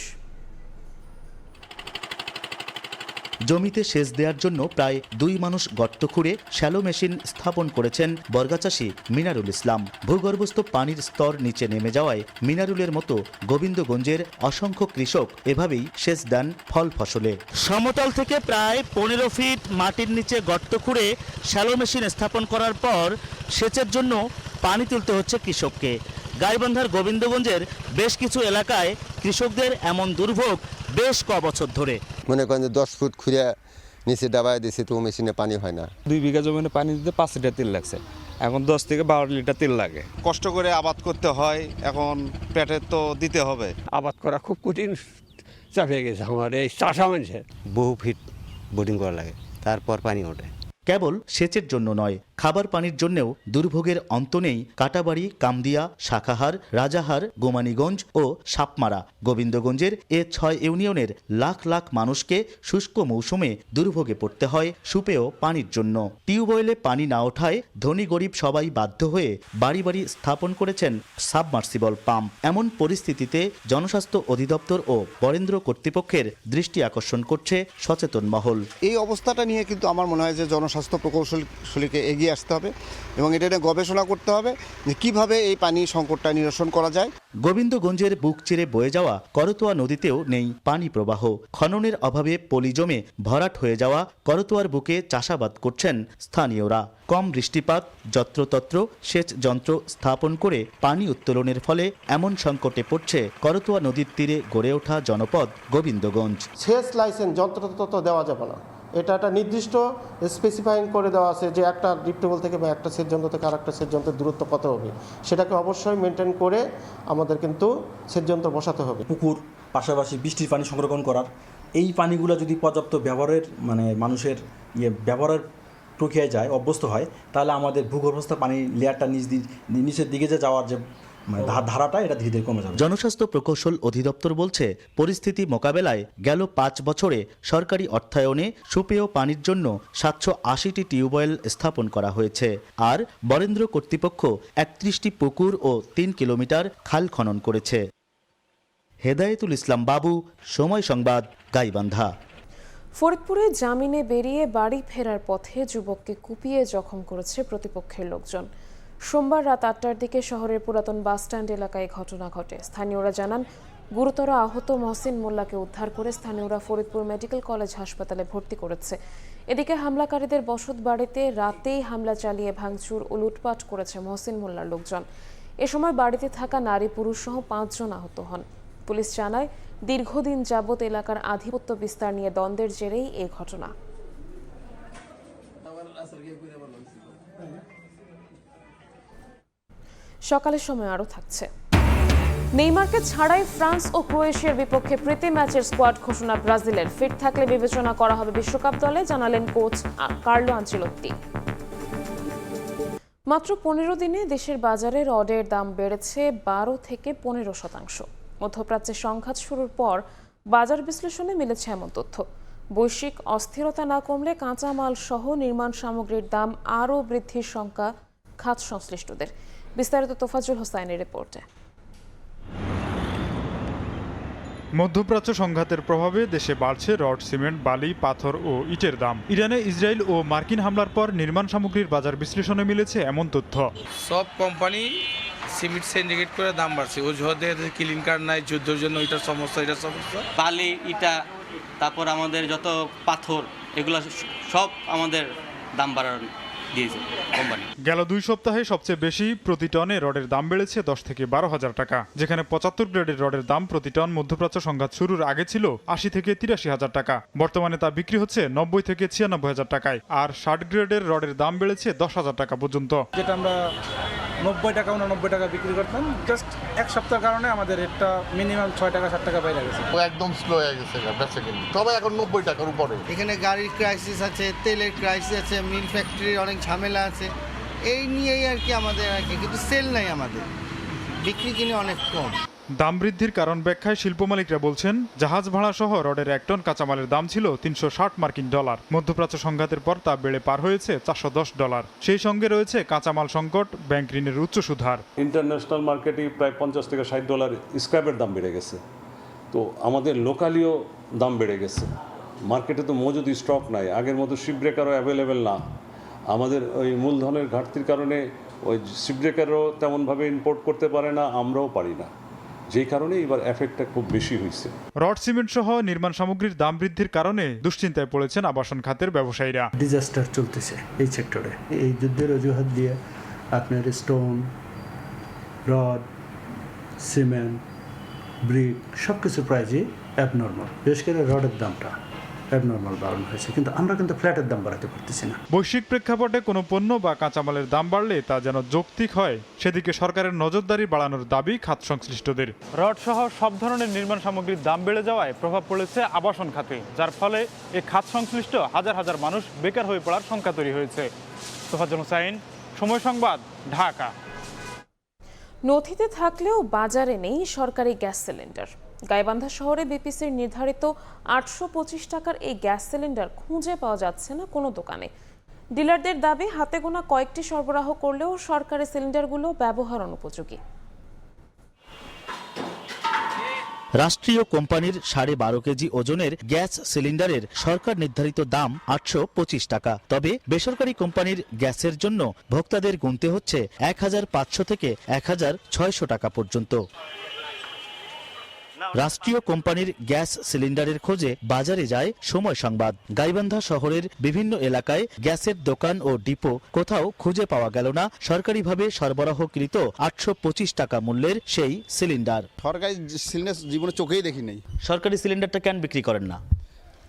জমিতে সেচ দেওয়ার জন্য প্রায় 2 মানুষ গর্ত খুঁড়ে শ্যালো মেশিন স্থাপন করেছেন বর্গাচাষী মিনারুল ইসলাম। ভূগর্ভস্থ পানির স্তর নিচে নেমে যাওয়ায় মিনারুলের মতো গোবিন্দগঞ্জের অসংখ্য কৃষক এভাবেই সেচ দেন ফল ফসলে। সমতল থেকে প্রায় 15 ফিট মাটির নিচে গর্ত খুঁড়ে শ্যালো মেশিন স্থাপন করার পর সেচের জন্য পানি তুলতে হচ্ছে কৃষককে। গাইবান্ধার গোবিন্দগঞ্জের বেশ কিছু এলাকায় কৃষকদের এমন দুর্ভোগ বেশ বছর ধরে। মনে করেন যে 10 ফুট খুঁড়ে নিচে ডাবায় দিয়েছে, তো মেশিনে পানি হয় না। 2 বিঘা জমিতে পানি দিতে 5 লিটার তেল লাগছে, এখন 10 থেকে 12 লিটার তেল লাগে। কষ্ট করে আবাদ করতে হয়, এখন পেটে তো দিতে হবে। আবাদ করা খুব কঠিন চাপে গেছে আমার এই চাষা মানুষের। বহু ফিট বোর্ডিং করা লাগে, তারপর পানি ওঠে। কেবল সেচের জন্য নয়, খাবার পানির জন্যও দুর্ভোগের অন্ত নেই কাটাবাড়ি, কামদিয়া, শাখাহার, রাজাহার, গোমানীগঞ্জ ও সাপমারা। গোবিন্দগঞ্জের এ 6 ইউনিয়নের লাখ লাখ মানুষকে শুষ্ক মৌসুমে দুর্ভোগে পড়তে হয় সুপেয় পানির জন্য। টিউবওয়েলে পানি না ওঠায় ধনী গরিব সবাই বাধ্য হয়ে বাড়ি বাড়ি স্থাপন করেছেন সাবমার্সিবল পাম্প। এমন পরিস্থিতিতে জনস্বাস্থ্য অধিদপ্তর ও বরেন্দ্র কর্তৃপক্ষের দৃষ্টি আকর্ষণ করছে সচেতন মহল। এই অবস্থাটা নিয়ে কিন্তু আমার মনে হয় যে জনস্বাস্থ্য প্রকৌশলীকে এগিয়ে আসতে হবে এবং এটা নিয়ে গবেষণা করতে হবে যে কিভাবে এই পানি সংকটটা নিরসন করা যায়। গোবিন্দগঞ্জের বুক চিরে বয়ে যাওয়া করতোয়া নদীতেও নেই পানি প্রবাহ। খননের অভাবে পলি জমে ভরাট হয়ে যাওয়া করতোয়ার বুকে চাষাবাদ করছেন স্থানীয়রা। কম বৃষ্টিপাত, যত্রতত্র সেচ যন্ত্র স্থাপন করে পানি উত্তোলনের ফলে এমন সংকটে পড়ছে করতোয়া নদীর তীরে গড়ে ওঠা জনপদ গোবিন্দগঞ্জ। সেচ লাইসেন্স যন্ত্রতন্ত্র দেওয়া যাবে না, এটা একটা নির্দিষ্ট স্পেসিফাইং করে দেওয়া আছে যে একটা ডিপ টিউবওয়েল থেকে বা একটা সেচ যন্ত্র থেকে আরেকটা সেচ যন্ত্রের দূরত্ব কত হবে, সেটাকে অবশ্যই মেনটেন করে আমাদের কিন্তু সেচ যন্ত্র বসাতে হবে। পুকুর পাশাপাশি বৃষ্টির পানি সংরক্ষণ করার, এই পানিগুলো যদি পর্যাপ্ত ব্যবহারের মানুষের ব্যবহারের প্রক্রিয়ায় যায়, অভ্যস্ত হয়, তাহলে আমাদের ভূগর্ভস্থ পানি লেয়ারটা নিচের দিকে যে যাওয়ার যে ধারাটা এটা ধীরে ধীরে কমে যাবে। জনস্বাস্থ্য প্রকৌশল অধিদপ্তর বলছে পরিস্থিতি মোকাবেলায় গেল 5 বছরে সরকারি অর্থায়নে সুপেয় পানির জন্য 780টি টিউবওয়েল স্থাপন করা হয়েছে। আর বরেন্দ্র কর্তৃপক্ষ 31টি পুকুর ও 3 কিলোমিটার খাল খনন করেছে। হেদায়েতুল ইসলাম বাবু, সময় সংবাদ, গাইবান্ধা। ফরিদপুরে জামিনে বেরিয়ে বাড়ি ফেরার পথে যুবককে কুপিয়ে জখম করেছে প্রতিপক্ষের লোকজন। সোমবার রাত 8টার দিকে শহরের পুরাতন বাসস্ট্যান্ড এলাকায় ঘটনা ঘটে। স্থানীয়রা জানান, গুরুতর আহত মহসিন মোল্লাকে উদ্ধার করে স্থানীয়রা ফরিদপুর মেডিকেল কলেজ হাসপাতালে ভর্তি করেছে। এদিকে হামলাকারীদের বসত বাড়িতে রাতেই হামলা চালিয়ে ভাঙচুর ও লুটপাট করেছে মহসিন মোল্লার লোকজন। এ সময় বাড়িতে থাকা নারী পুরুষ সহ 5 জন আহত হন। পুলিশ জানায়, দীর্ঘদিন যাবৎ এলাকার আধিপত্য বিস্তার নিয়ে দ্বন্দ্বের জেরেই এই ঘটনা। সকালের সময় আরও থাকছে। নেইমারকে ছাড়াই ফ্রান্স ও ক্রোয়েশিয়ার বিপক্ষে প্রীতি ম্যাচের স্কোয়াড ঘোষণা ব্রাজিলের। ফিট থাকলে বিবেচনা করা হবে বিশ্বকাপ দলে, জানালেন কোচ কার্লো আনচেলত্তি। মাত্র 15 দিনে দেশের বাজারে রডের দাম বেড়েছে 12 থেকে 15%। মধ্যপ্রাচ্যে সংঘাত শুরুর পর বাজার বিশ্লেষণে মিলেছে এমন তথ্য। বৈশ্বিক অস্থিরতা না কমলে কাঁচামাল সহ নির্মাণ সামগ্রীর দাম আরও বৃদ্ধির শঙ্কা খাত সংশ্লিষ্টদের। বিস্তারিত তোফাজ্জল হোসাইনের রিপোর্টে। মধ্যপ্রাচ্য সংঘাতের প্রভাবে দেশে বাড়ছে রড, সিমেন্ট, বালি, পাথর ও ইটের দাম। ইরানে ইসরায়েল ও মার্কিন হামলার পর নির্মাণ সামগ্রীর বাজার বিশ্লেষণে মিলেছে এমন তথ্য। সব কোম্পানি সিমেন্ট সিন্ডিকেট করে দাম বাড়ছে, অজুহাতে ক্লিন কার্ড নাই, যুদ্ধের জন্য এটার সমস্যা, বালি, ইটা, তারপর আমাদের যত পাথর, এগুলো সব আমাদের দাম বাড়ার দিয়েছে কোম্পানি। গেল 2 সপ্তাহে সবচেয়ে বেশি প্রতি টনে রডের দাম বেড়েছে 10 থেকে 12,000 টাকা, যেখানে 75 গ্রেডের রডের দাম প্রতি টন মধ্যপ্রাচ্য সংঘাত শুরুর আগে ছিল 80 থেকে 83,000 টাকা। বর্তমানে তা বিক্রি হচ্ছে 90 থেকে 96,000 টাকায়। আর 60 গ্রেডের রডের দাম বেড়েছে 10,000 টাকা পর্যন্ত। যেটা আমরা 90 টাকা 89 টাকা বিক্রি করতাম, জাস্ট এক সপ্তাহের কারণে আমাদের রেটটা মিনিমাম 6 টাকা 7 টাকা বাইরে গেছে। একদম স্লো হয়ে গেছে তবে এখন 90 টাকার উপরে। এখানে গাড়ির ক্রাইসিস আছে, তেলের ক্রাইসিস আছে, মিল ফ্যাক্টরির অনেক ঝামেলা আছে, এই নিয়েই আর কি আমাদের কিন্তু সেল নাই, আমাদের বিক্রি কিনে অনেক কম। দাম বৃদ্ধির কারণ ব্যাখ্যায় শিল্প মালিকরা বলছেন, জাহাজ ভাড়া সহ রডের 1 টন কাঁচামালের দাম ছিল $360 মার্কিন। মধ্যপ্রাচ্য সংঘাতের পর তা বেড়ে পার হয়েছে $410। সেই সঙ্গে রয়েছে কাঁচামাল সংকট, ব্যাংক ঋণের উচ্চ সুদ হার। ইন্টারন্যাশনাল মার্কেটে প্রায় $50 থেকে $60 স্ক্র্যাপের দাম বেড়ে গেছে, তো আমাদের লোকালিও দাম বেড়ে গেছে। মার্কেটে তো মজুদ স্টক নাই, আগের মতো শিপ ব্রেকারও অ্যাভেলেবেল না। আমাদের ওই মূলধনের ঘাটতির কারণে ওই শিপ ব্রেকারও তেমনভাবে ইম্পোর্ট করতে পারে না, আমরাও পারি না, যেই কারণে এবার এফেক্টটা খুব বেশি হয়েছে। রড, সিমেন্ট সহ নির্মাণ সামগ্রীর দাম বৃদ্ধির কারণে দুশ্চিন্তায় পড়েছেন আবাসন খাতের ব্যবসায়ীরা। ডিজাস্টার চলতেছে এই সেক্টরে, এই যুদ্ধের অজুহাত দিয়ে আপনার স্টোন, রড, সিমেন্ট, ব্রিক সব কিছু প্রাইজই অ্যাবনর্মাল। বিশেষ করে রডের দামটা অ্যাবনর্মাল বাড়ানো হয়েছে, কিন্তু আমরা কিন্তু ফ্ল্যাটের দাম বাড়াতে পারতেছি না। বৈশ্বিক প্রেক্ষাপটে কোনো পণ্য বা কাঁচামালের দাম বাড়লে তা যেন যৌক্তিক হয়, সেদিকে সরকারের নজরদারি বাড়ানোর দাবি খাত সংশ্লিষ্টদের। রড সহ সব ধরনের নির্মাণ সামগ্রীর দাম বেড়ে যাওয়ায় প্রভাব পড়েছে আবাসন খাতে, যার ফলে এই খাত সংশ্লিষ্ট হাজার হাজার মানুষ বেকার হয়ে পড়ার শঙ্কা তৈরি হয়েছে। মোস্তফাজুল হোসাইন, সময় সংবাদ, ঢাকা। নথিতে থাকলেও বাজারে নেই সরকারি গ্যাস সিলিন্ডার। গাইবান্ধা শহরে বিপিসির নির্ধারিত 825 টাকার এই গ্যাস সিলিন্ডার খুঁজে পাওয়া যাচ্ছে না কোনো দোকানে। ডিলারদের দাবি, হাতে গোনা কয়েকটি সরবরাহ করলেও সরকারি সিলিন্ডারগুলো ব্যবহার অনুপযোগী। রাষ্ট্রীয় কোম্পানির 12.5 কেজি ওজনের গ্যাস সিলিন্ডারের সরকার নির্ধারিত দাম 825 টাকা। তবে বেসরকারি কোম্পানির গ্যাসের জন্য ভোক্তাদের গুনতে হচ্ছে 1500 থেকে 1600 টাকা পর্যন্ত। রাষ্ট্রীয় কোম্পানির গ্যাস সিলিন্ডারের খোঁজে বাজারে যায় সময় সংবাদ। গাইবান্ধা শহরের বিভিন্ন এলাকায় গ্যাসের দোকান ও ডিপো কোথাও খুঁজে পাওয়া গেল না সরকারিভাবে সরবরাহকৃত 825 টাকা মূল্যের সেই সিলিন্ডার। সরকারি সিলিন্ডার জীবনে চোখেই দেখি নাই। সরকারি সিলিন্ডারটা কেন বিক্রি করেন না?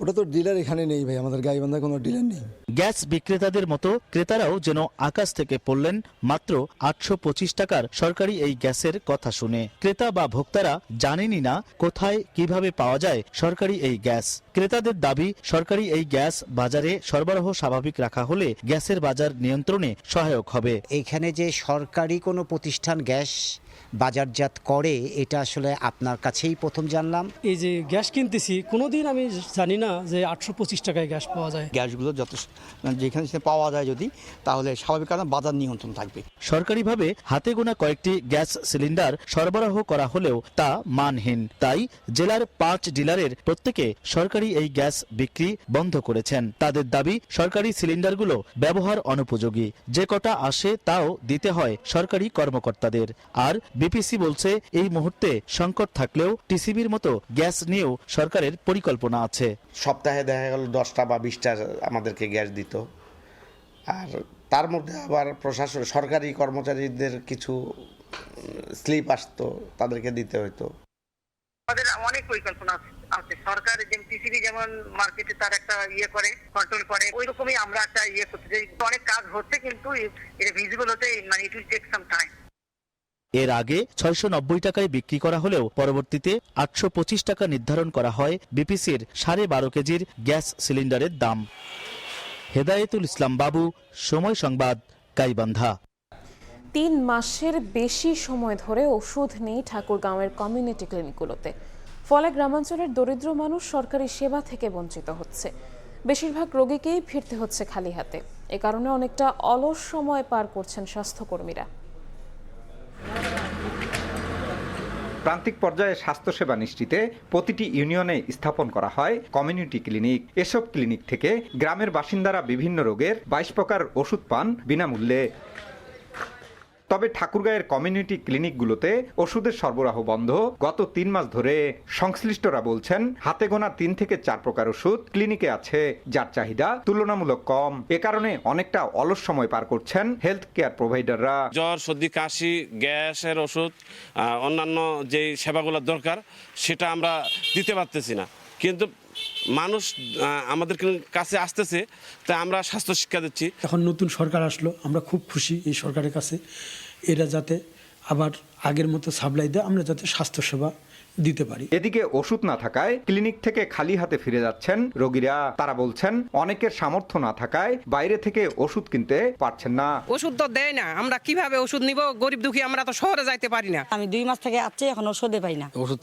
ওটা তো ডিলার এখানে নেই ভাই, আমাদের গাইবান্ধায় কোনো ডিলার নেই। গ্যাস বিক্রেতাদের মতো ক্রেতারাও যেন আকাশ থেকে পড়লেন মাত্র 825 টাকার সরকারি এই গ্যাসের কথা শুনে। ক্রেতা বা ভোক্তারা জানেনই না কোথায় কিভাবে পাওয়া যায় সরকারি এই গ্যাস। ক্রেতাদের দাবি, সরকারি এই গ্যাস বাজারে সরবরাহ স্বাভাবিক রাখা হলে গ্যাসের বাজার নিয়ন্ত্রণে সহায়ক হবে। এখানে যে সরকারি কোনো প্রতিষ্ঠান গ্যাস বাজারজাত করে, এটা আসলে আপনার কাছেই প্রথম জানলাম। এই যে গ্যাস কিনতেছি, কোনোদিন আমি জানি না যে 825 টাকায় গ্যাস পাওয়া যায়। গ্যাসগুলো যেখানে পাওয়া যায় যদি, তাহলে স্বাভাবিক কারণে বাজার নিয়ন্ত্রণ থাকবে। সরকারিভাবে হাতে গোনা কয়েকটি গ্যাস সিলিন্ডার সরবরাহ করা হলেও তা মানহীন। তাই জেলার 5 ডিলারের প্রত্যেকে সরকারি এই গ্যাস বিক্রি বন্ধ করেছেন। তাদের দাবি, সরকারি সিলিন্ডারগুলো ব্যবহার অনুপযোগী। যে কটা আসে তাও দিতে হয় সরকারি কর্মকর্তাদের। আর বিপিসি বলছে, এই মুহূর্তে সংকট থাকলেও টিসিবির মতো গ্যাস নিয়েও সরকারের পরিকল্পনা আছে। সপ্তাহে দেখা গেল 10টা বা 20টা আমাদেরকে গ্যাস দিত, আর তার মধ্যে আবার প্রশাসন সরকারি কর্মচারীদের কিছু স্লিপ আসতো, তাদেরকে দিতে হতো। আমাদের অনেক পরিকল্পনা আছে। সরকার যেমন টিসিবি যেমন মার্কেটে তার একটা করে কন্ট্রোল করে, ওই রকমই আমরা একটা করতে চাই। অনেক কাজ হচ্ছে, কিন্তু এটা ভিজিবল হতে it will take some time. এর আগে 690 টাকায় বিক্রি করা হলেও পরবর্তীতে 825 টাকা নির্ধারণ করা হয় বিপিসির 12.5 কেজির গ্যাস সিলিন্ডারের দাম। হেদায়েতুল ইসলাম বাবু, সময় সংবাদ, গাইবান্ধা। 3 মাসের বেশি সময় ধরে ওষুধ নেই ঠাকুরগাঁওয়ের কমিউনিটি ক্লিনিকগুলোতে। ফলে গ্রামাঞ্চলের দরিদ্র মানুষ সরকারি সেবা থেকে বঞ্চিত হচ্ছে। বেশিরভাগ রোগীকেই ফিরতে হচ্ছে খালি হাতে। এ কারণে অনেকটা অলস সময় পার করছেন স্বাস্থ্যকর্মীরা। প্রান্তিক পর্যায়ে স্বাস্থ্যসেবা নিশ্চিতে প্রতিটি ইউনিয়নে স্থাপন করা হয় কমিউনিটি ক্লিনিক। এসব ক্লিনিক থেকে গ্রামের বাসিন্দারা বিভিন্ন রোগের 22 প্রকার ওষুধ পান বিনামূল্যে। তবে ঠাকুরগাঁয়ের কমিউনিটি ক্লিনিকগুলোতে ওষুধের সরবরাহ বন্ধ গত 3 মাস ধরে। সংশ্লিষ্টরা বলছেন, হাতে গোনা 3 থেকে 4 প্রকার ওষুধ ক্লিনিকে আছে, যার চাহিদা তুলনামূলক কম। এ কারণে অনেকটা অলস সময় পার করছেন হেলথ কেয়ার প্রোভাইডাররা। জ্বর, সর্দি, কাশি, গ্যাসের ওষুধ, অন্যান্য যে সেবাগুলো দরকার সেটা আমরা দিতে পারতেছি না, কিন্তু মানুষ আমাদের কাছে আসতেছে, তাই আমরা স্বাস্থ্য শিক্ষা দিচ্ছি। এখন নতুন সরকার আসলো, আমরা খুব খুশি এই সরকারের কাছে। এরা যাতে আবার আগের মতো সাপ্লাই দেয়, আমরা যাতে স্বাস্থ্যসেবা দিতে পারি। এদিকে ওষুধ না থাকায় ক্লিনিক থেকে খালি হাতে ফিরে যাচ্ছেন রোগীরা। তারা বলছেন, অনেকের সামর্থ্য না থাকায় বাইরে থেকে ওষুধ কিনতে পারছেন না। ওষুধ তো দেয় না, আমরা কিভাবে ওষুধ নিব? গরিব দুঃখী, আমরা তো শহরে যাইতে পারি না। আমি 2 মাস থেকে আসছি, এখন ওষুধে পাই না। ওষুধ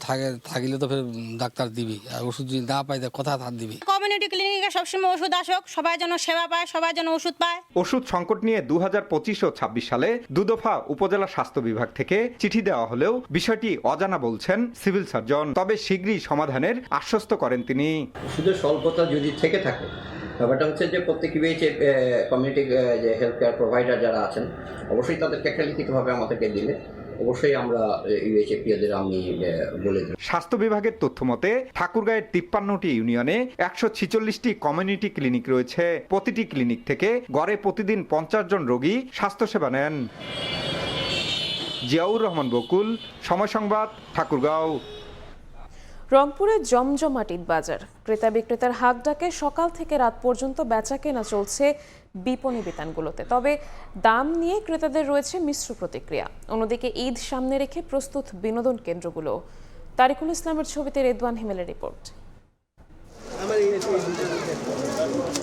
থাকলে তো ফের ডাক্তার দিবি, আর ওষুধ যদি না পাই কথা হাত দিবি। কমিউনিটি ক্লিনিকে সবসময় ওষুধ আসুক, সবাই যেন সেবা পায়, সবাই যেন ওষুধ পায়। ওষুধ সংকট নিয়ে 2025 ও 26 সালে 2 দফা উপজেলা স্বাস্থ্য বিভাগ থেকে চিঠি দেওয়া হলেও বিষয়টি অজানা বলছেন সিভিল সার্জন। তবে শীঘ্রই সমাধানের আশ্বস্ত করেন তিনি। ওষুধের স্বল্পতা যদি থেকে থাকে, ব্যাপারটা হচ্ছে যে প্রত্যেক কমিউনিটি যে হেলথ কেয়ার প্রোভাইডার যারা আছেন, অবশ্যই তাদেরকে একটা লিখিতভাবে আমাদেরকে দিলে অবশ্যই আমরা ইউএইচএপিওদের আমি বলে দিই। স্বাস্থ্য বিভাগের তথ্য মতে ঠাকুরগাঁয়ের 53টি ইউনিয়নে 146টি কমিউনিটি ক্লিনিক রয়েছে। প্রতিটি ক্লিনিক থেকে গড়ে প্রতিদিন 50 জন রোগী স্বাস্থ্যসেবা নেন। জিয়াউর রহমান বকুল, সময় সংবাদ, ঠাকুরগাঁও। রংপুরে জমজমাট ঈদ বাজার। ক্রেতা বিক্রেতার হাক ডাকে সকাল থেকে রাত পর্যন্ত বেচা কেনা চলছে বিপণী বিতানগুলোতে। তবে দাম নিয়ে ক্রেতাদের রয়েছে মিশ্র প্রতিক্রিয়া। অন্যদিকে ঈদ সামনে রেখে প্রস্তুত বিনোদন কেন্দ্রগুলো। তারিকুল ইসলামের ছবিতে রেদওয়ান হিমেলের রিপোর্ট।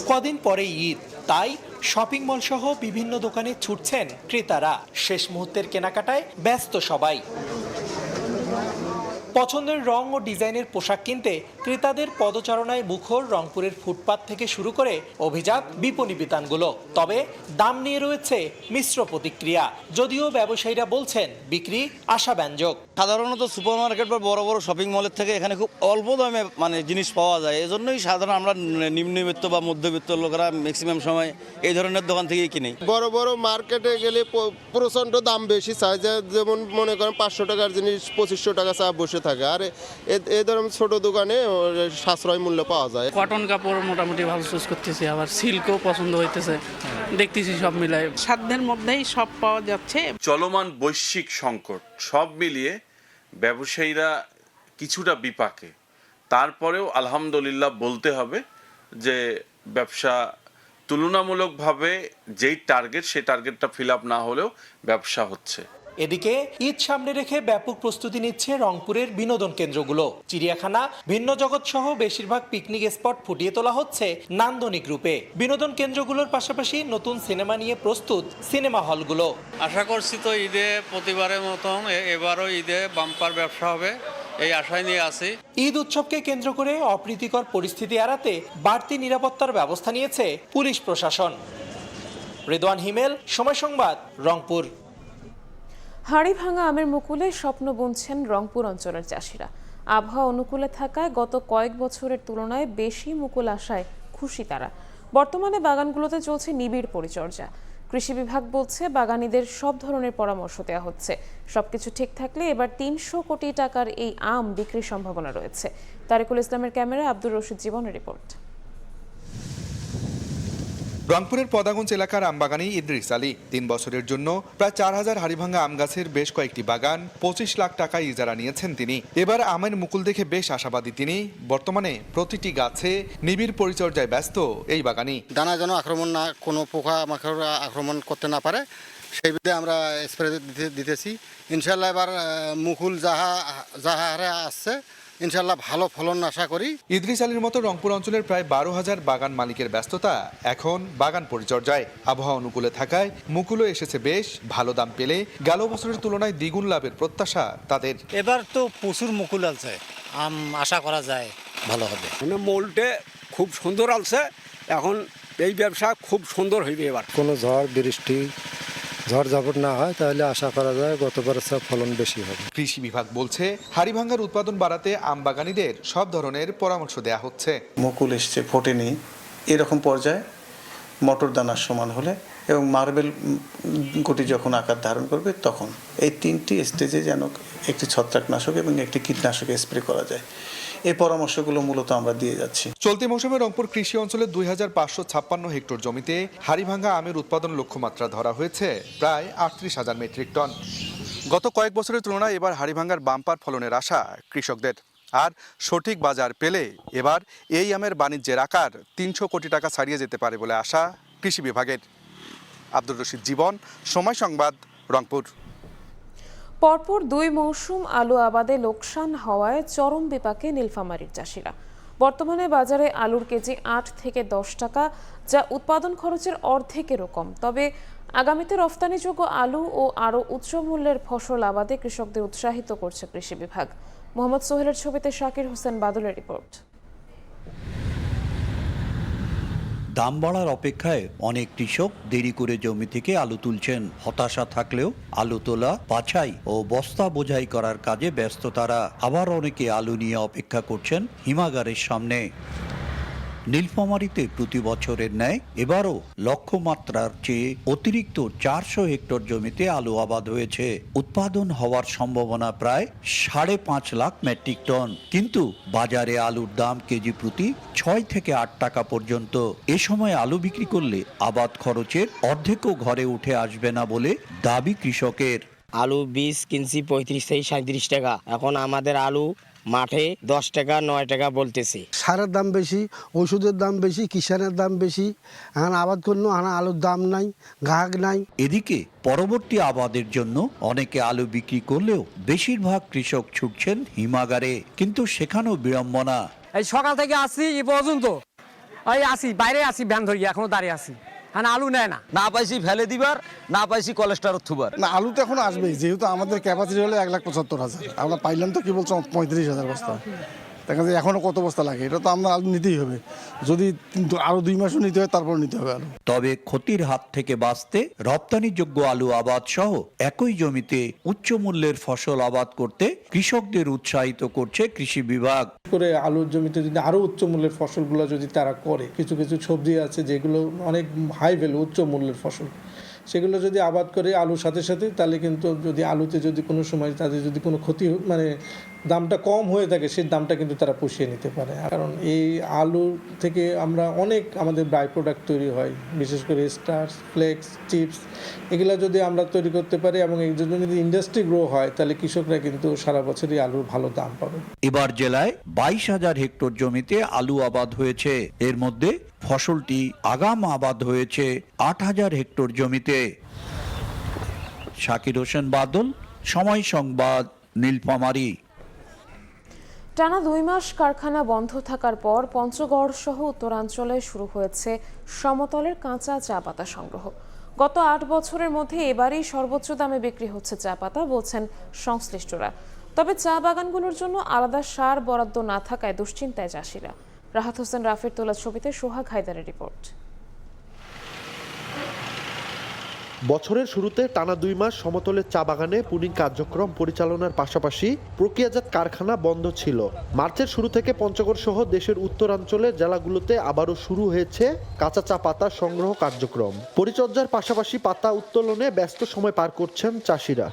কদিন পরে ঈদ, তাই শপিং মল সহ বিভিন্ন দোকানে ছুটছেন ক্রেতারা। শেষ মুহূর্তের কেনাকাটায় ব্যস্ত সবাই। পছন্দের রং ও ডিজাইনের পোশাক কিনতে ক্রেতাদের পদচারণায় মুখর রংপুরের ফুটপাত থেকে শুরু করে অভিজাত বিপণী বিতানগুলো। তবে দাম নিয়ে রয়েছে মিশ্র প্রতিক্রিয়া, যদিও ব্যবসায়ীরা বলছেন বিক্রি আশাব্যঞ্জক। সাধারণত সুপারমার্কেট বা বড় বড় শপিং মলের থেকে এখানে খুব অল্প দামে জিনিস পাওয়া যায়। এজন্যই সাধারণ আমরা নিম্নবিত্ত বা মধ্যবিত্ত লোকেরা ম্যাক্সিমাম সময় এই ধরনের দোকান থেকেই কিনি। বড় বড় মার্কেটে গেলে প্রচণ্ড দাম বেশি চাই, যেমন মনে করেন 500 টাকার জিনিস 2500 টাকা চা বসে থাকে, আর এই ধরনের ছোট দোকানে সাশ্রয় মূল্য পাওয়া যায়। কটন কাপড় মোটামুটি ভালো চুজ করতেছি, আবার সিল্কও পছন্দ হইতেছে, দেখতেছি সব মিলাই সাধ্যের মধ্যেই সব পাওয়া যাচ্ছে। চলমান বৈশ্বিক সংকট সব মিলিয়ে ব্যবসায়ীরা কিছুটা বিপাকে, তারপরেও আলহামদুলিল্লাহ বলতে হবে যে ব্যবসা তুলনামূলকভাবে যেই টার্গেট সেই টার্গেটটা ফিল আপ না হলেও ব্যবসা হচ্ছে। এদিকে ঈদ সামনে রেখে ব্যাপক প্রস্তুতি নিচ্ছে রংপুরের বিনোদন কেন্দ্রগুলো। চিড়িয়াখানা, ভিন্ন জগৎ সহ বেশিরভাগ পিকনিক স্পট ফুটিয়ে তোলা হচ্ছে নান্দনিক রূপে। বিনোদন কেন্দ্রগুলোর পাশাপাশি নতুন সিনেমা নিয়ে প্রস্তুত সিনেমা হলগুলো। আশা করছি তো ঈদে প্রতিবারের মতন এবারও ঈদে বাম্পার ব্যবসা হবে, এই আশায় নিয়ে আছি। ঈদ উৎসবকে কেন্দ্র করে অপ্রীতিকর পরিস্থিতি এড়াতে বাড়তি নিরাপত্তার ব্যবস্থা নিয়েছে পুলিশ প্রশাসন। রেদওয়ান হিমেল, সময় সংবাদ, রংপুর। হাড়ি ভাঙা আমের মুকুলে স্বপ্ন বুনছেন রংপুর অঞ্চলের চাষিরা। আবহাওয়া অনুকূলে থাকায় গত কয়েক বছরের তুলনায় বেশি মুকুল আসায় খুশি তারা। বর্তমানে বাগানগুলোতে চলছে নিবিড় পরিচর্যা। কৃষি বিভাগ বলছে বাগানীদের সব ধরনের পরামর্শ দেওয়া হচ্ছে। সবকিছু ঠিক থাকলে এবার 300 কোটি টাকার এই আম বিক্রির সম্ভাবনা রয়েছে। তারিকুল ইসলামের ক্যামেরায় আব্দুর রশিদ জীবনের রিপোর্ট। রংপুরের পদাগঞ্জ এলাকার আমবাগানী ইদ্রিস আলী 3 বছরের জন্য প্রায় 4000 হাড়িভাঙ্গা আম গাছের বেশ কয়েকটি বাগান 25 লাখ টাকা ইজারা নিয়েছেন তিনি। এবার আমের মুকুল দেখে বেশ আশাবাদী তিনি। বর্তমানে প্রতিটি গাছে নিবিড় পরিচর্যায় ব্যস্ত এই বাগানি। দানা যেন আক্রমণ না, কোনো পোকা মাকড় আক্রমণ করতে না পারে সেই বিধে আমরা স্প্রে দিতেছি। ইনশাল্লাহ এবার মুকুল যাহা হারে আসছে, ইনশাল্লাহ ভালো ফলন আশা করি। ইদ্রিস আলীর মতো রংপুর অঞ্চলের প্রায় 12,000 বাগান মালিকের ব্যস্ততা এখন বাগান পরিচর্যায়। আবহাওয়া অনুকূলে থাকায় মুকুলও এসেছে বেশ, ভালো দাম পেলে গেল বছরের তুলনায় দ্বিগুণ লাভের প্রত্যাশা তাদের। এবার তো প্রচুর মুকুল আছে, আম আশা করা যায় ভালো হবে। মোলটে খুব সুন্দর আলছে, এখন এই ব্যবসা খুব সুন্দর হইবে। এবার কোনো ঝড় বৃষ্টি ঝড় না হয় তাহলে আশা করা যায় গতবারের চেয়ে ফলন বেশি হবে। কৃষি বিভাগ বলছে হাড়িভাঙ্গার উৎপাদন বাড়াতে আম বাগানীদের সব ধরনের পরামর্শ দেয়া হচ্ছে। মুকুল এসছে, ফোটেনি, এরকম পর্যায়ে মটর দানার সমান হলে এবং মার্বেল গুটি যখন আকার ধারণ করবে তখন এই 3টি স্টেজে যেন একটি ছত্রাকনাশক এবং একটি কীটনাশক স্প্রে করা যায়, এই পরামর্শগুলো মূলত আমরা দিয়ে যাচ্ছি। চলতি মৌসুমে রংপুর কৃষি অঞ্চলে 2556 হেক্টর জমিতে হাড়িভাঙ্গা আমের উৎপাদন লক্ষ্যমাত্রা ধরা হয়েছে প্রায় 38,000 মেট্রিক টন। গত কয়েক বছরের তুলনায় এবার হাড়িভাঙ্গার বাম্পার ফলনের আশা কৃষকদের। আর সঠিক বাজার পেলে এবার এই আমের বাণিজ্যের আকার 300 কোটি টাকা ছাড়িয়ে যেতে পারে বলে আশা কৃষি বিভাগের। আব্দুর রশিদ জীবন, সময় সংবাদ, রংপুর। পরপর 2 মৌসুম আলু আবাদে লোকসান হওয়ায় চরম বিপাকে নীলফামারীর চাষিরা। বর্তমানে বাজারে আলুর কেজি 8 থেকে 10 টাকা, যা উৎপাদন খরচের অর্ধেকেরও কম। তবে আগামীতে রফতানিযোগ্য আলু ও আরও উচ্চ মূল্যের ফসল আবাদে কৃষকদের উৎসাহিত করছে কৃষি বিভাগ। মোহাম্মদ সোহেলের ছবিতে শাকির হোসেন বাদলের রিপোর্ট। দাম বাড়ার অপেক্ষায় অনেক কৃষক দেরি করে জমি থেকে আলু তুলছেন। হতাশা থাকলেও আলু তোলা, বাছাই ও বস্তা বোঝাই করার কাজে ব্যস্ত তারা। আবার অনেকে আলু নিয়ে অপেক্ষা করছেন হিমাগারের সামনে। নীলফামারীতে প্রতি বছরের ন্যায় এবারও লক্ষ্যমাত্রার চেয়ে অতিরিক্ত 400 হেক্টর জমিতে আলু আবাদ হয়েছে। উৎপাদন হওয়ার সম্ভাবনা প্রায় 5.5 লাখ মেট্রিক টন, কিন্তু বাজারে আলুর দাম কেজি প্রতি 6 থেকে 8 টাকা পর্যন্ত। এ সময় আলু বিক্রি করলে আবাদ খরচের অর্ধেকও ঘরে উঠে আসবে না বলে দাবি কৃষকের। আলু বীজ কিনছি 35 থেকে 37 টাকা, এখন আমাদের আলু মাঠে 10 টাকা 9 টাকা বলতেছি। সারের দাম বেশি, ওষুধের দাম বেশি, কিষানের দাম বেশি, এখন আবাদ করলো আলুর দাম নাই, গ্রাহক নাই। এদিকে পরবর্তী আবাদের জন্য অনেকে আলু বিক্রি করলেও বেশিরভাগ কৃষক ছুটছেন হিমাগারে, কিন্তু সেখানেও বিড়ম্বনা। এই সকাল থেকে আসি এ পর্যন্ত, আসি বাইরে আসি ভ্যান ধরি, এখনো দাঁড়িয়ে আসি। হ্যাঁ আলু নেয় না, না পাইছি ফেলে দিবার, না পাইছি কোলেস্টেরল থুবার। না আলু তো এখন আসবেই, যেহেতু আমাদের ক্যাপাসিটি হলো 1,75,000, আমরা পাইলাম তো কি বলছো 35,000 বস্তা। দেখা যায় এখনো কত বস্তা লাগে, এটা তো আমরা আলু নিতেই হবে, যদি আরো 2 মাসও নিতে হয় তারপর নিতে হবে আলু। তবে ক্ষতির হাত থেকে বাঁচতে রপ্তানিযোগ্য আলু আবাদ সহ একই জমিতে উচ্চ মূল্যের ফসল আবাদ করতে কৃষকদের উৎসাহিত করছে কৃষি বিভাগ। করে আলুর জমিতে যদি আরো উচ্চ মূল্যের ফসলগুলো যদি তারা করে, কিছু কিছু সবজি আছে যেগুলো অনেক হাই ভ্যালু উচ্চ মূল্যের ফসল, সেগুলো যদি আবাদ করে আলুর সাথে সাথে, তাহলে কিন্তু যদি আলুতে যদি কোনো সময় তাদের যদি কোনো ক্ষতি মানে দামটা কম হয়ে থাকে, সেই দামটা কিন্তু তারা পুষিয়ে নিতে পারে। কারণ এই আলু থেকে আমরা অনেক আমাদের বাই প্রোডাক্ট তৈরি হয়, বিশেষ করে স্টার্চ, ফ্লেক্স, চিপস, এগুলো যদি আমরা তৈরি করতে পারি এবং এই জন্য যদি ইন্ডাস্ট্রি গ্রো হয়, তাহলে কৃষকরা কিন্তু সারা বছরই আলুর ভালো দাম পাবে। এবার জেলায় 22,000 হেক্টর জমিতে আলু আবাদ হয়েছে। এর মধ্যে ফসলটি আগাম আবাদ হয়েছে 8,000 হেক্টর জমিতে। শাকির হোসেন বাদল, সময় সংবাদ, নীলফামারী। টানা 2 মাস কারখানা বন্ধ থাকার পর পঞ্চগড় সহ উত্তরাঞ্চলে শুরু হয়েছে সমতলের কাঁচা চা পাতা সংগ্রহ। গত 8 বছরের মধ্যে এবারই সর্বোচ্চ দামে বিক্রি হচ্ছে চা পাতা, বলছেন সংশ্লিষ্টরা। তবে চা বাগানগুলোর জন্য আলাদা সার বরাদ্দ না থাকায় দুশ্চিন্তায় চাষিরা। রাহাত হোসেন রাফির তোলা ছবিতে সোহাগ হায়দারের রিপোর্ট। বছরের শুরুতে টানা 2 মাস সমতলের চা বাগানে পুডিং কার্যক্রম পরিচালনার পাশাপাশি প্রক্রিয়াজাত কারখানা বন্ধ ছিল। মার্চের শুরু থেকে পঞ্চগড় সহ দেশের উত্তরাঞ্চলের জেলাগুলোতে আবারও শুরু হয়েছে কাঁচা চা পাতা সংগ্রহ কার্যক্রম। পরিচর্যার পাশাপাশি পাতা উত্তোলনে ব্যস্ত সময় পার করছেন চাষিরা।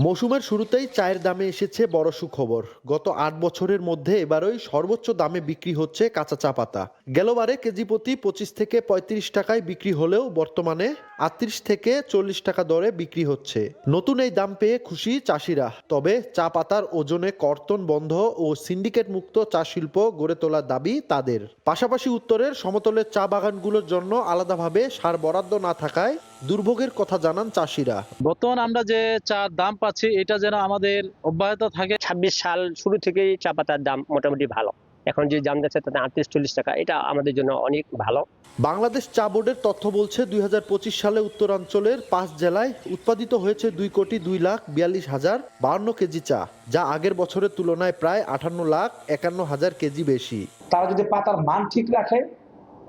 মৌসুমের শুরুতেই চায়ের দামে এসেছে বড় সুখবর। গত 8 বছরের মধ্যে এবারই সর্বোচ্চ দামে বিক্রি হচ্ছে কাঁচা চা পাতা। গেলবারে কেজি প্রতি 25 থেকে 35 টাকায় বিক্রি হলেও বর্তমানে 38 থেকে 40 টাকা দরে বিক্রি হচ্ছে। নতুন এই দাম পেয়ে খুশি চাষিরা। তবে চা পাতার ওজনে কর্তন বন্ধ ও সিন্ডিকেট মুক্ত চা শিল্প গড়ে তোলার দাবি তাদের। পাশাপাশি উত্তরের সমতলের চা বাগানগুলোর জন্য আলাদাভাবে সার বরাদ্দ না থাকায় দুর্ভোগের কথা জানান চাষিরা। বর্তমান আমরা যে চার দাম পাচ্ছি, এটা যেন আমাদের অব্যাহত থাকে। 26 সাল শুরু থেকেই চা পাতার দাম মোটামুটি ভালো। এখন যে দাম যাচ্ছে তাতে 38-40 টাকা, এটা আমাদের জন্য অনেক ভালো। বাংলাদেশ চা বোর্ডের তথ্য বলছে 2025 সালে উত্তরাঞ্চলের 5 জেলায় উৎপাদিত হয়েছে 2,02,42,052 কেজি চা, যা আগের বছরের তুলনায় প্রায় 58,51,000 কেজি বেশি। তারা যদি পাতার মান ঠিক রাখে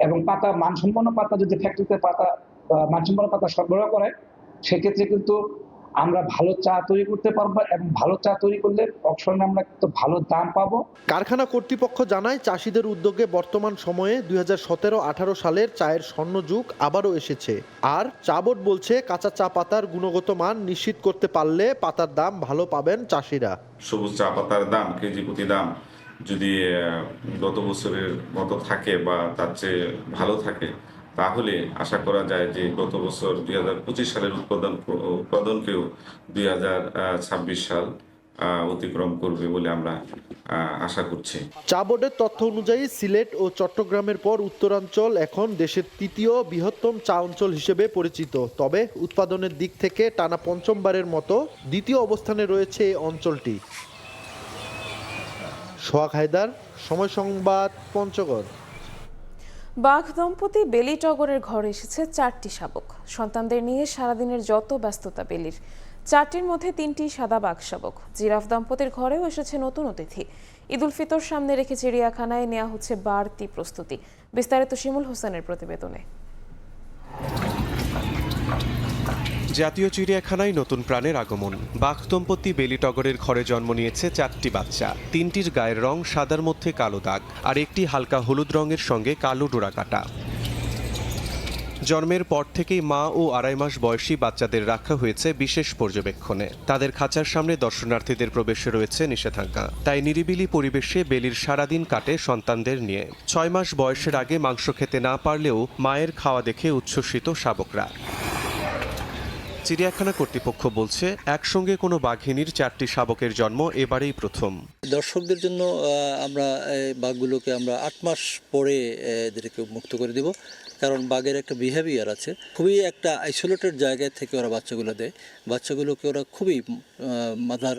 এবং পাতা মানসম্পন্ন পাতা যদি ফ্যাক্টরিতে পাতা মানসম্পন্ন পাতা সরবরাহ করে, সেক্ষেত্রে কিন্তু আমরা ভালো চা তৈরি করতে পারবো এবং ভালো চা তৈরি করলে অবশ্যই আমরা কিন্তু ভালো দাম পাবো। কারখানা কর্তৃপক্ষ জানায়, চাষিদের উদ্যোগে বর্তমান সময়ে 2017-18 সালের চায়ের স্বর্ণযুগ আবারও এসেছে। আর চা বোর্ড বলছে, কাঁচা চা পাতার গুণগত মান নিশ্চিত করতে পারলে পাতার দাম ভালো পাবেন চাষিরা। সবুজ চা পাতার দাম কেজি প্রতি দাম যদি গত বছরের মতো থাকে বা তার চেয়ে ভালো থাকে, তাহলে আশা করা যায় যে গত বছর 2025 সালের উৎপাদনকেও 2026 সাল অতিক্রম করবে বলে আমরা আশা করছি। চা বোর্ডের তথ্য অনুযায়ী সিলেট ও চট্টগ্রামের পর উত্তরাঞ্চল এখন দেশের 3য় বৃহত্তম চা অঞ্চল হিসেবে পরিচিত। তবে উৎপাদনের দিক থেকে টানা 5মবারের মতো 2য় অবস্থানে রয়েছে এই অঞ্চলটি। সোহাগ হায়দার, সময় সংবাদ, পঞ্চগড়। বাঘ দম্পতি বেলি টগরের ঘরে এসেছে 4টি শাবক। সন্তানদের নিয়ে সারাদিনের যত ব্যস্ততা বেলির। 4টির মধ্যে 3টি সাদা বাঘ শাবক। জিরাফ দম্পতির ঘরেও এসেছে নতুন অতিথি। ঈদ উল ফিতর সামনে রেখে চিড়িয়াখানায় নেওয়া হচ্ছে বাড়তি প্রস্তুতি। বিস্তারিত শিমুল হোসেনের প্রতিবেদনে। জাতীয় চিড়িয়াখানায় নতুন প্রাণের আগমন। বাঘ দম্পতি বেলি টগরের ঘরে জন্ম নিয়েছে 4টি বাচ্চা। 3টির গায়ের রং সাদার মধ্যে কালো দাগ, আর একটি হালকা হলুদ রঙের সঙ্গে কালো ডোরা কাটা। জন্মের পর থেকেই মা ও 2.5 মাস বয়সী বাচ্চাদের রাখা হয়েছে বিশেষ পর্যবেক্ষণে। তাদের খাঁচার সামনে দর্শনার্থীদের প্রবেশে রয়েছে নিষেধাজ্ঞা। তাই নিরিবিলি পরিবেশে বেলির সারাদিন কাটে সন্তানদের নিয়ে। 6 মাস বয়সের আগে মাংস খেতে না পারলেও মায়ের খাওয়া দেখে উচ্ছ্বসিত শাবকরা। চিড়িয়াখানা কর্তৃপক্ষ বলছে, একসঙ্গে কোনো বাঘিনীর 4টি শাবকের জন্ম এবারেই প্রথম। দর্শকদের জন্য আমরা বাঘগুলোকে আমরা 8 মাস পরে এদেরকে মুক্ত করে দেব। কারণ বাঘের একটা বিহেভিয়ার আছে, খুবই একটা আইসোলেটেড জায়গায় থেকে ওরা বাচ্চাগুলো দেয়, বাচ্চাগুলোকে ওরা খুবই মাদার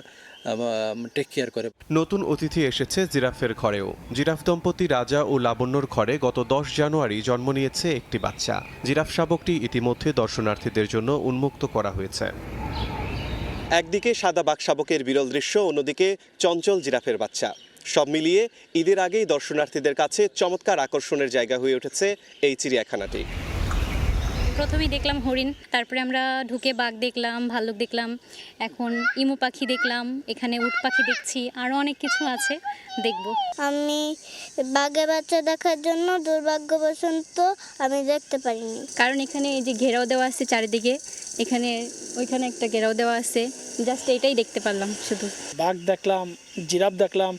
টেক কেয়ার করে। নতুন অতিথি এসেছে জিরাফের ঘরেও। জিরাফ দম্পতি রাজা ও লাবণ্যর ঘরে গত 10 জানুয়ারি জন্ম নিয়েছে একটি বাচ্চা। জিরাফ শাবকটি ইতিমধ্যে দর্শনার্থীদের জন্য উন্মুক্ত করা হয়েছে। একদিকে সাদা বাঘ শাবকের বিরল দৃশ্য, অন্যদিকে চঞ্চল জিরাফের বাচ্চা। সব মিলিয়ে ঈদের আগেই দর্শনার্থীদের কাছে চমৎকার আকর্ষণের জায়গা হয়ে উঠেছে এই চিড়িয়াখানাটি। প্রথমেই দেখলাম হরিণ, তারপরে আমরা ঢুকে বাঘ দেখলাম, ভাল্লুক দেখলাম, এখন ইমু পাখি দেখলাম, এখানে উট পাখি দেখছি, আরও অনেক কিছু আছে দেখব। আমি বাঘের বাচ্চা দেখার জন্য দুর্ভাগ্যবশত আমি দেখতে পারিনি, কারণ এখানে এই যে ঘেরাও দেওয়া আছে চারিদিকে, ওইখানে একটা ঘেরাও দেওয়া আছে, জাস্ট এটাই দেখতে পারলাম শুধু। বাঘ দেখলাম, জিরাফ দেখলাম,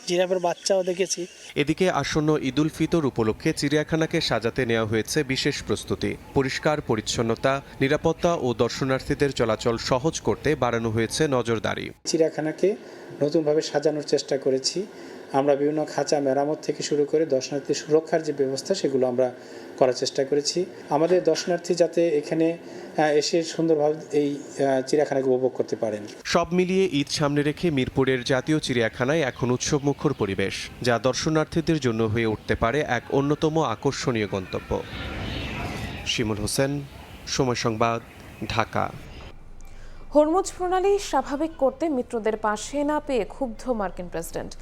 জিরাফের বাচ্চাও দেখেছি। এদিকে আসন্ন ঈদুল ফিতর উপলক্ষে চিড়িয়াখানাকে সাজাতে নেওয়া হয়েছে বিশেষ প্রস্তুতি। পরিষ্কার পরিচ্ছন্নতা, নিরাপত্তা ও দর্শনার্থীদের চলাচল সহজ করতে বাড়ানো হয়েছে নজরদারি। চিড়িয়াখানাকে নতুনভাবে সাজানোর চেষ্টা করেছি। আমরা বিভিন্ন খাঁচা মেরামত থেকে শুরু করে দর্শনার্থী সুরক্ষার যে ব্যবস্থা সেগুলো আমরা করার চেষ্টা করেছি। আমাদের দর্শনার্থী যাতে এখানে এসে সুন্দরভাবে এই চিড়িয়াখানাকে উপভোগ করতে পারেন। সব মিলিয়ে ঈদ সামনে রেখে মিরপুরের জাতীয় চিড়িয়াখানায় এখন উৎসবমুখর পরিবেশ, যা দর্শনার্থীদের জন্য হয়ে উঠতে পারে এক অন্যতম আকর্ষণীয় গন্তব্য। শিমুল হোসেন, সময় সংবাদ, ঢাকা। হরমুজ প্রণালী স্বাভাবিক করতে মিত্রদের পাশে না পেয়ে ক্ষুব্ধ মার্কিন প্রেসিডেন্ট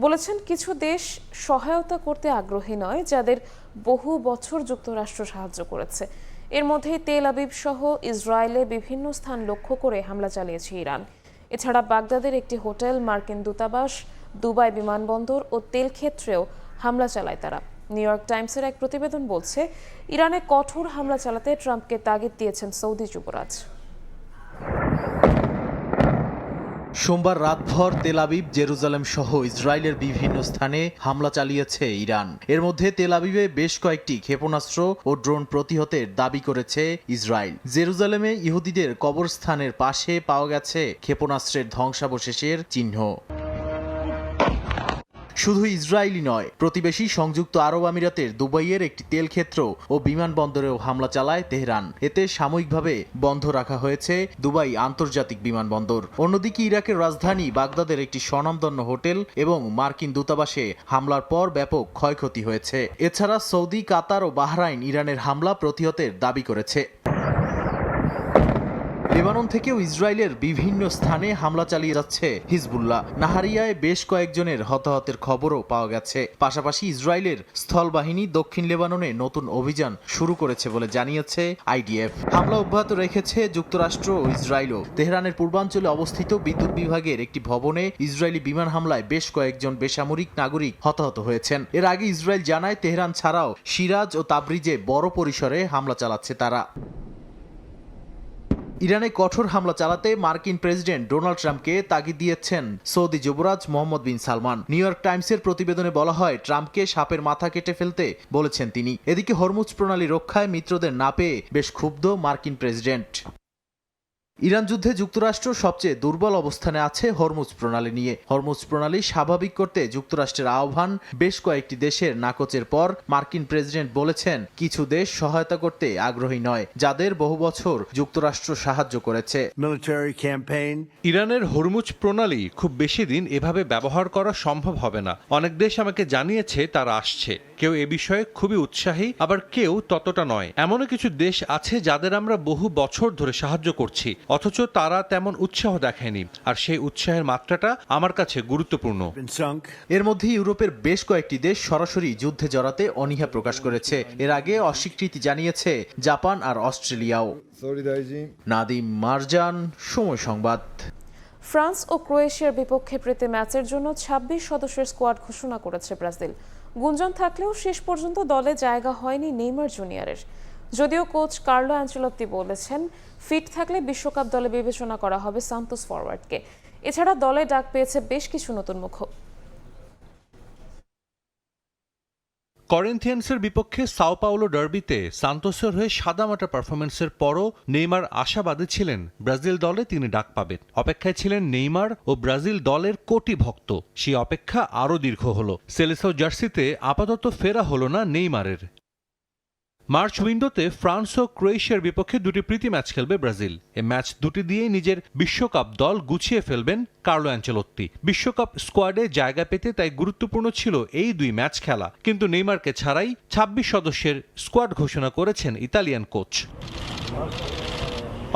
বলেছেন, কিছু দেশ সহায়তা করতে আগ্রহী নয়, যাদের বহু বছর যুক্তরাষ্ট্র সাহায্য করেছে। এর মধ্যেই তেল আবিব সহ ইসরায়েলে বিভিন্ন স্থান লক্ষ্য করে হামলা চালিয়েছে ইরান। এছাড়া বাগদাদের একটি হোটেল, মার্কিন দূতাবাস, দুবাই বিমানবন্দর ও তেল ক্ষেত্রেও হামলা চালায় তারা। নিউ ইয়র্ক টাইমসের এক প্রতিবেদন বলছে, ইরানে কঠোর হামলা চালাতে ট্রাম্পকে তাগিদ দিয়েছেন সৌদি যুবরাজ। সোমবার রাতভর তেল আবিব, জেরুজালেম সহ ইসরায়েলের বিভিন্ন স্থানে হামলা চালিয়েছে ইরান। এর মধ্যে তেল আবিবে বেশ কয়েকটি ক্ষেপণাস্ত্র ও ড্রোন প্রতিহতের দাবি করেছে ইসরায়েল। জেরুজালেমে ইহুদিদের কবরস্থানের পাশে পাওয়া গেছে ক্ষেপণাস্ত্রের ধ্বংসাবশেষের চিহ্ন। শুধু ইসরায়েলই নয়, প্রতিবেশী সংযুক্ত আরব আমিরাতের দুবাইয়ের একটি তেল ক্ষেত্র ও বিমানবন্দরেও হামলা চালায় তেহরান। এতে সাময়িকভাবে বন্ধ রাখা হয়েছে দুবাই আন্তর্জাতিক বিমানবন্দর। অন্যদিকে ইরাকের রাজধানী বাগদাদের একটি স্বনামধন্য হোটেল এবং মার্কিন দূতাবাসে হামলার পর ব্যাপক ক্ষয়ক্ষতি হয়েছে। এছাড়া সৌদি, কাতার ও বাহরাইন ইরানের হামলা প্রতিহতের দাবি করেছে। লেবানন থেকেও ইসরায়েলের বিভিন্ন স্থানে হামলা চালিয়ে যাচ্ছে হিজবুল্লাহ। নাহারিয়ায় বেশ কয়েকজনের হতাহতের খবরও পাওয়া গেছে। পাশাপাশি ইসরায়েলের স্থলবাহিনী দক্ষিণ লেবাননে নতুন অভিযান শুরু করেছে বলে জানিয়েছে আইডিএফ। হামলা অব্যাহত রেখেছে যুক্তরাষ্ট্র ও ইসরায়েলও। তেহরানের পূর্বাঞ্চলে অবস্থিত বিদ্যুৎ বিভাগের একটি ভবনে ইসরায়েলি বিমান হামলায় বেশ কয়েকজন বেসামরিক নাগরিক হতাহত হয়েছেন। এর আগে ইসরায়েল জানায়, তেহরান ছাড়াও সিরাজ ও তাবরিজে বড় পরিসরে হামলা চালাচ্ছে তারা। ইরানে কঠোর হামলা চালাতে মার্কিন প্রেসিডেন্ট ডোনাল্ড ট্রাম্পকে তাগিদ দিয়েছেন সৌদি যুবরাজ মোহাম্মদ বিন সালমান। নিউ ইয়র্ক টাইমসের প্রতিবেদনে বলা হয়, ট্রাম্পকে সাপের মাথা কেটে ফেলতে বলেছেন তিনি। এদিকে হরমুজ প্রণালী রক্ষায় মিত্রদের না পেয়ে বেশ ক্ষুব্ধ মার্কিন প্রেসিডেন্ট। ইরান যুদ্ধে যুক্তরাষ্ট্র সবচেয়ে দুর্বল অবস্থানে আছে হরমুজ প্রণালী নিয়ে। হরমুজ প্রণালী স্বাভাবিক করতে যুক্তরাষ্ট্রের আহ্বান বেশ কয়েকটি দেশের নাকচের পর মার্কিন প্রেসিডেন্ট বলেছেন, কিছু দেশ সহায়তা করতে আগ্রহী নয়, যাদের বহু বছর যুক্তরাষ্ট্র সাহায্য করেছে। ইরানের হরমুজ প্রণালী খুব বেশি দিন এভাবে ব্যবহার করা সম্ভব হবে না। অনেক দেশ আমাকে জানিয়েছে তারা আসছে। কেউ এ বিষয়ে খুবই উৎসাহী, আবার কেউ ততটা নয়। এমনও কিছু দেশ আছে যাদের আমরা বহু বছর ধরে সাহায্য করছি, অথচ তারা তেমন উৎসাহ দেখায়নি, আর সেই উৎসাহের মাত্রাটা আমার কাছে গুরুত্বপূর্ণ। এর মধ্যে ইউরোপের বেশ কয়েকটি দেশ সরাসরি যুদ্ধে জড়াতে অনীহা প্রকাশ করেছে। এর আগে অস্বীকৃতি জানিয়েছে জাপান আর অস্ট্রেলিয়াও। নাদিম মারজান, সময় সংবাদ। ফ্রান্স ও ক্রোয়েশিয়ার বিপক্ষে প্রীতি ম্যাচের জন্য 26 সদস্যের স্কোয়াড ঘোষণা করেছে ব্রাজিল। গুঞ্জন থাকলেও শেষ পর্যন্ত দলে জায়গা হয়নি নেইমার জুনিয়রের। যদিও কোচ কার্লো অ্যাঞ্চেলত্তি বলেছেন, ফিট থাকলে বিশ্বকাপ দলে বিবেচনা করা হবে সান্তোস ফরওয়ার্ডকে। এছাড়া দলে ডাক পেয়েছে বেশ কিছু নতুন মুখ। করিন্থিয়ান্সের বিপক্ষে সাও পাওলো ডার্বিতে সান্তোসের হয়ে সাদামাটা পারফরমেন্সের পরও নেইমার আশাবাদী ছিলেন ব্রাজিল দলে তিনি ডাক পাবেন। অপেক্ষায় ছিলেন নেইমার ও ব্রাজিল দলের কোটি ভক্ত। সেই অপেক্ষা আরও দীর্ঘ হলো। সেলেসাও জার্সিতে আপাতত ফেরা হলো না নেইমারের। মার্চ উইন্ডোতে ফ্রান্স ও ক্রোয়েশিয়ার বিপক্ষে দুটি প্রীতি ম্যাচ খেলবে ব্রাজিল। এই ম্যাচ দুটি দিয়েই নিজের বিশ্বকাপ দল গুছিয়ে ফেলবেন কার্লো অ্যাঞ্চেলোত্তি। বিশ্বকাপ স্কোয়াডে জায়গা পেতে তাই গুরুত্বপূর্ণ ছিল এই দুই ম্যাচ খেলা, কিন্তু নেইমারকে ছাড়াই ২৬ সদস্যের স্কোয়াড ঘোষণা করেছেন ইতালিয়ান কোচ।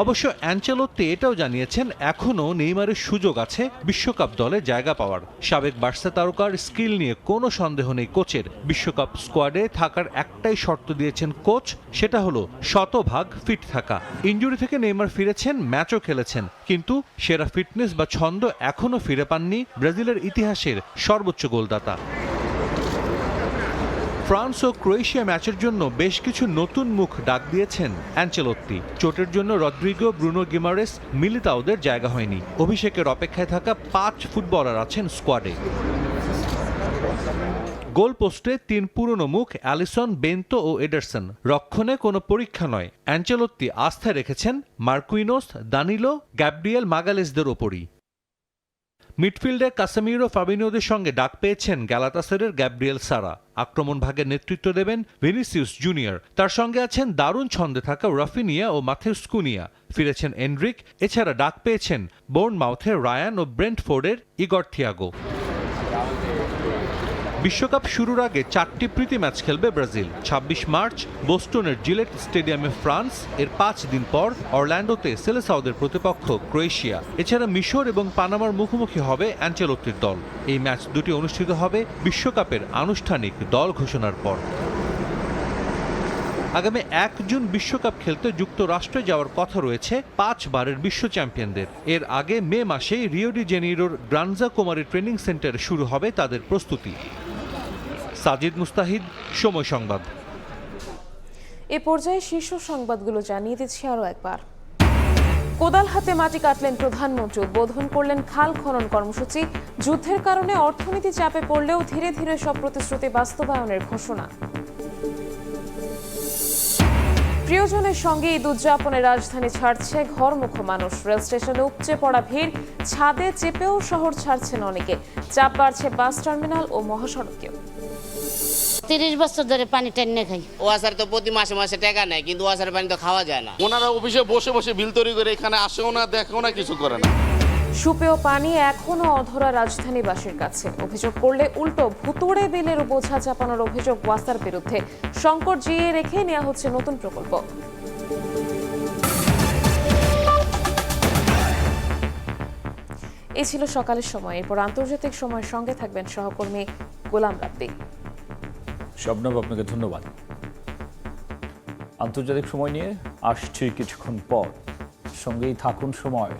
অবশ্য অ্যাঞ্চেলোত্তি এটাও জানিয়েছেন এখনও নেইমারের সুযোগ আছে বিশ্বকাপ দলে জায়গা পাওয়ার। সাবেক বার্সা তারকার স্কিল নিয়ে কোনো সন্দেহ নেই কোচের। বিশ্বকাপ স্কোয়াডে থাকার একটাই শর্ত দিয়েছেন কোচ, সেটা হলো শতভাগ ফিট থাকা। ইনজুরি থেকে নেইমার ফিরেছেন, ম্যাচও খেলেছেন, কিন্তু সেরা ফিটনেস বা ছন্দ এখনও ফিরে পাননি ব্রাজিলের ইতিহাসের সর্বোচ্চ গোলদাতা। ফ্রান্স ও ক্রোয়েশিয়া ম্যাচের জন্য বেশ কিছু নতুন মুখ ডাক দিয়েছেন অ্যাঞ্চেলোত্তি। চোটের জন্য রদ্রিগো, ব্রুনো গিমারেস, মিলিতাওদের জায়গা হয়নি। অভিষেকের অপেক্ষায় থাকা ৫ ফুটবলার আছেন স্কোয়াডে। গোল পোস্টে ৩ পুরনো মুখ অ্যালিসন, বেন্তো ও এডারসন। রক্ষণে কোনো পরীক্ষা নয়, অ্যাঞ্চেলোত্তি আস্থা রেখেছেন মার্কুইনোস, দানিলো, গ্যাব্রিয়েল মাগালেসদের ওপরই। মিডফিল্ডে কাসেমিরো, ফাবিনিওদের সঙ্গে ডাক পেয়েছেন গ্যালাতাসারের গ্যাব্রিয়েল সারা। আক্রমণ ভাগের নেতৃত্ব দেবেন ভিনিসিয়াস জুনিয়র। তার সঙ্গে আছেন দারুণ ছন্দে থাকা রাফিনিয়া ও মাথেউস কুনিয়া। ফিরেছেন এনরিক। এছাড়া ডাক পেয়েছেন বোর্নমাউথের রায়ান ও ব্রেন্টফোর্ডের ইগর থিয়াগো। বিশ্বকাপ শুরুর আগে 4টি প্রীতি ম্যাচ খেলবে ব্রাজিল। ২৬ মার্চ বোস্টনের জিলেট স্টেডিয়ামে ফ্রান্স, এর 5 দিন পর অরল্যান্ডোতে সেলেসাওদের প্রতিপক্ষ ক্রোয়েশিয়া। এছাড়া মিশর এবং পানামার মুখোমুখি হবে অ্যাঞ্চেলোত্তির দল। এই ম্যাচ দুটি অনুষ্ঠিত হবে বিশ্বকাপের আনুষ্ঠানিক দল ঘোষণার পর। আগামী ১ জুন বিশ্বকাপ খেলতে যুক্তরাষ্ট্রে যাওয়ার কথা রয়েছে 5 বারের বিশ্ব চ্যাম্পিয়নদের। এর আগে মে মাসেই রিও ডি জেনিরোর গ্রানজা কুমারী ট্রেনিং সেন্টারে শুরু হবে তাদের প্রস্তুতি। সাজিদ মুস্তাহিদ, সময় সংবাদ। এ পর্যায়ে শীর্ষ সংবাদগুলো জানিয়ে দিচ্ছি আরও একবার। কোদাল হাতে মাটি কাটলেন প্রধানমন্ত্রী, উদ্বোধন করলেন খাল খনন কর্মসূচি। যুদ্ধের কারণে অর্থনীতি চাপে পড়লেও ধীরে ধীরে সব প্রতিশ্রুতি বাস্তবায়নের ঘোষণা। প্রিয়জনের সঙ্গে ঈদ উদযাপনে রাজধানী ছাড়ছে ঘরমুখো মানুষ। রেল স্টেশনে উপচে পড়া ভিড়, ছাদে চেপেও শহর ছাড়ছেন অনেকে। চাপ বাড়ছে বাস টার্মিনাল ও মহাসড়কেও। 30 বছর ধরে পানি টেনে খাই। ওয়াসার তো প্রতি মাসে মাসে টাকা নেয়, কিন্তু ওয়াসার পানি তো খাওয়া যায় না। ওনারা অফিসে বসে বসে বিল তৈরি করে এখানে আসেও না, দেখেও না, কিছু করে না। সুপেয় পানি এখনো অধরা রাজধানীবাসীর কাছে। অভিযোগ করলে উল্টো ভুতুড়ে বিলের বোঝা চাপানোর অভিযোগ ওয়াসার বিরুদ্ধে। সংকট জিইয়ে রেখে নেওয়া হচ্ছে নতুন প্রকল্প। এই ছিল সকালের সময়। এরপর আন্তর্জাতিক সময়ের সঙ্গে থাকবেন সহকর্মী গোলাম রাব্বি। শবনব, আপনাকে ধন্যবাদ। আন্তর্জাতিক সময় নিয়ে আসছি কিছুক্ষণ পর, সঙ্গেই থাকুন সময়।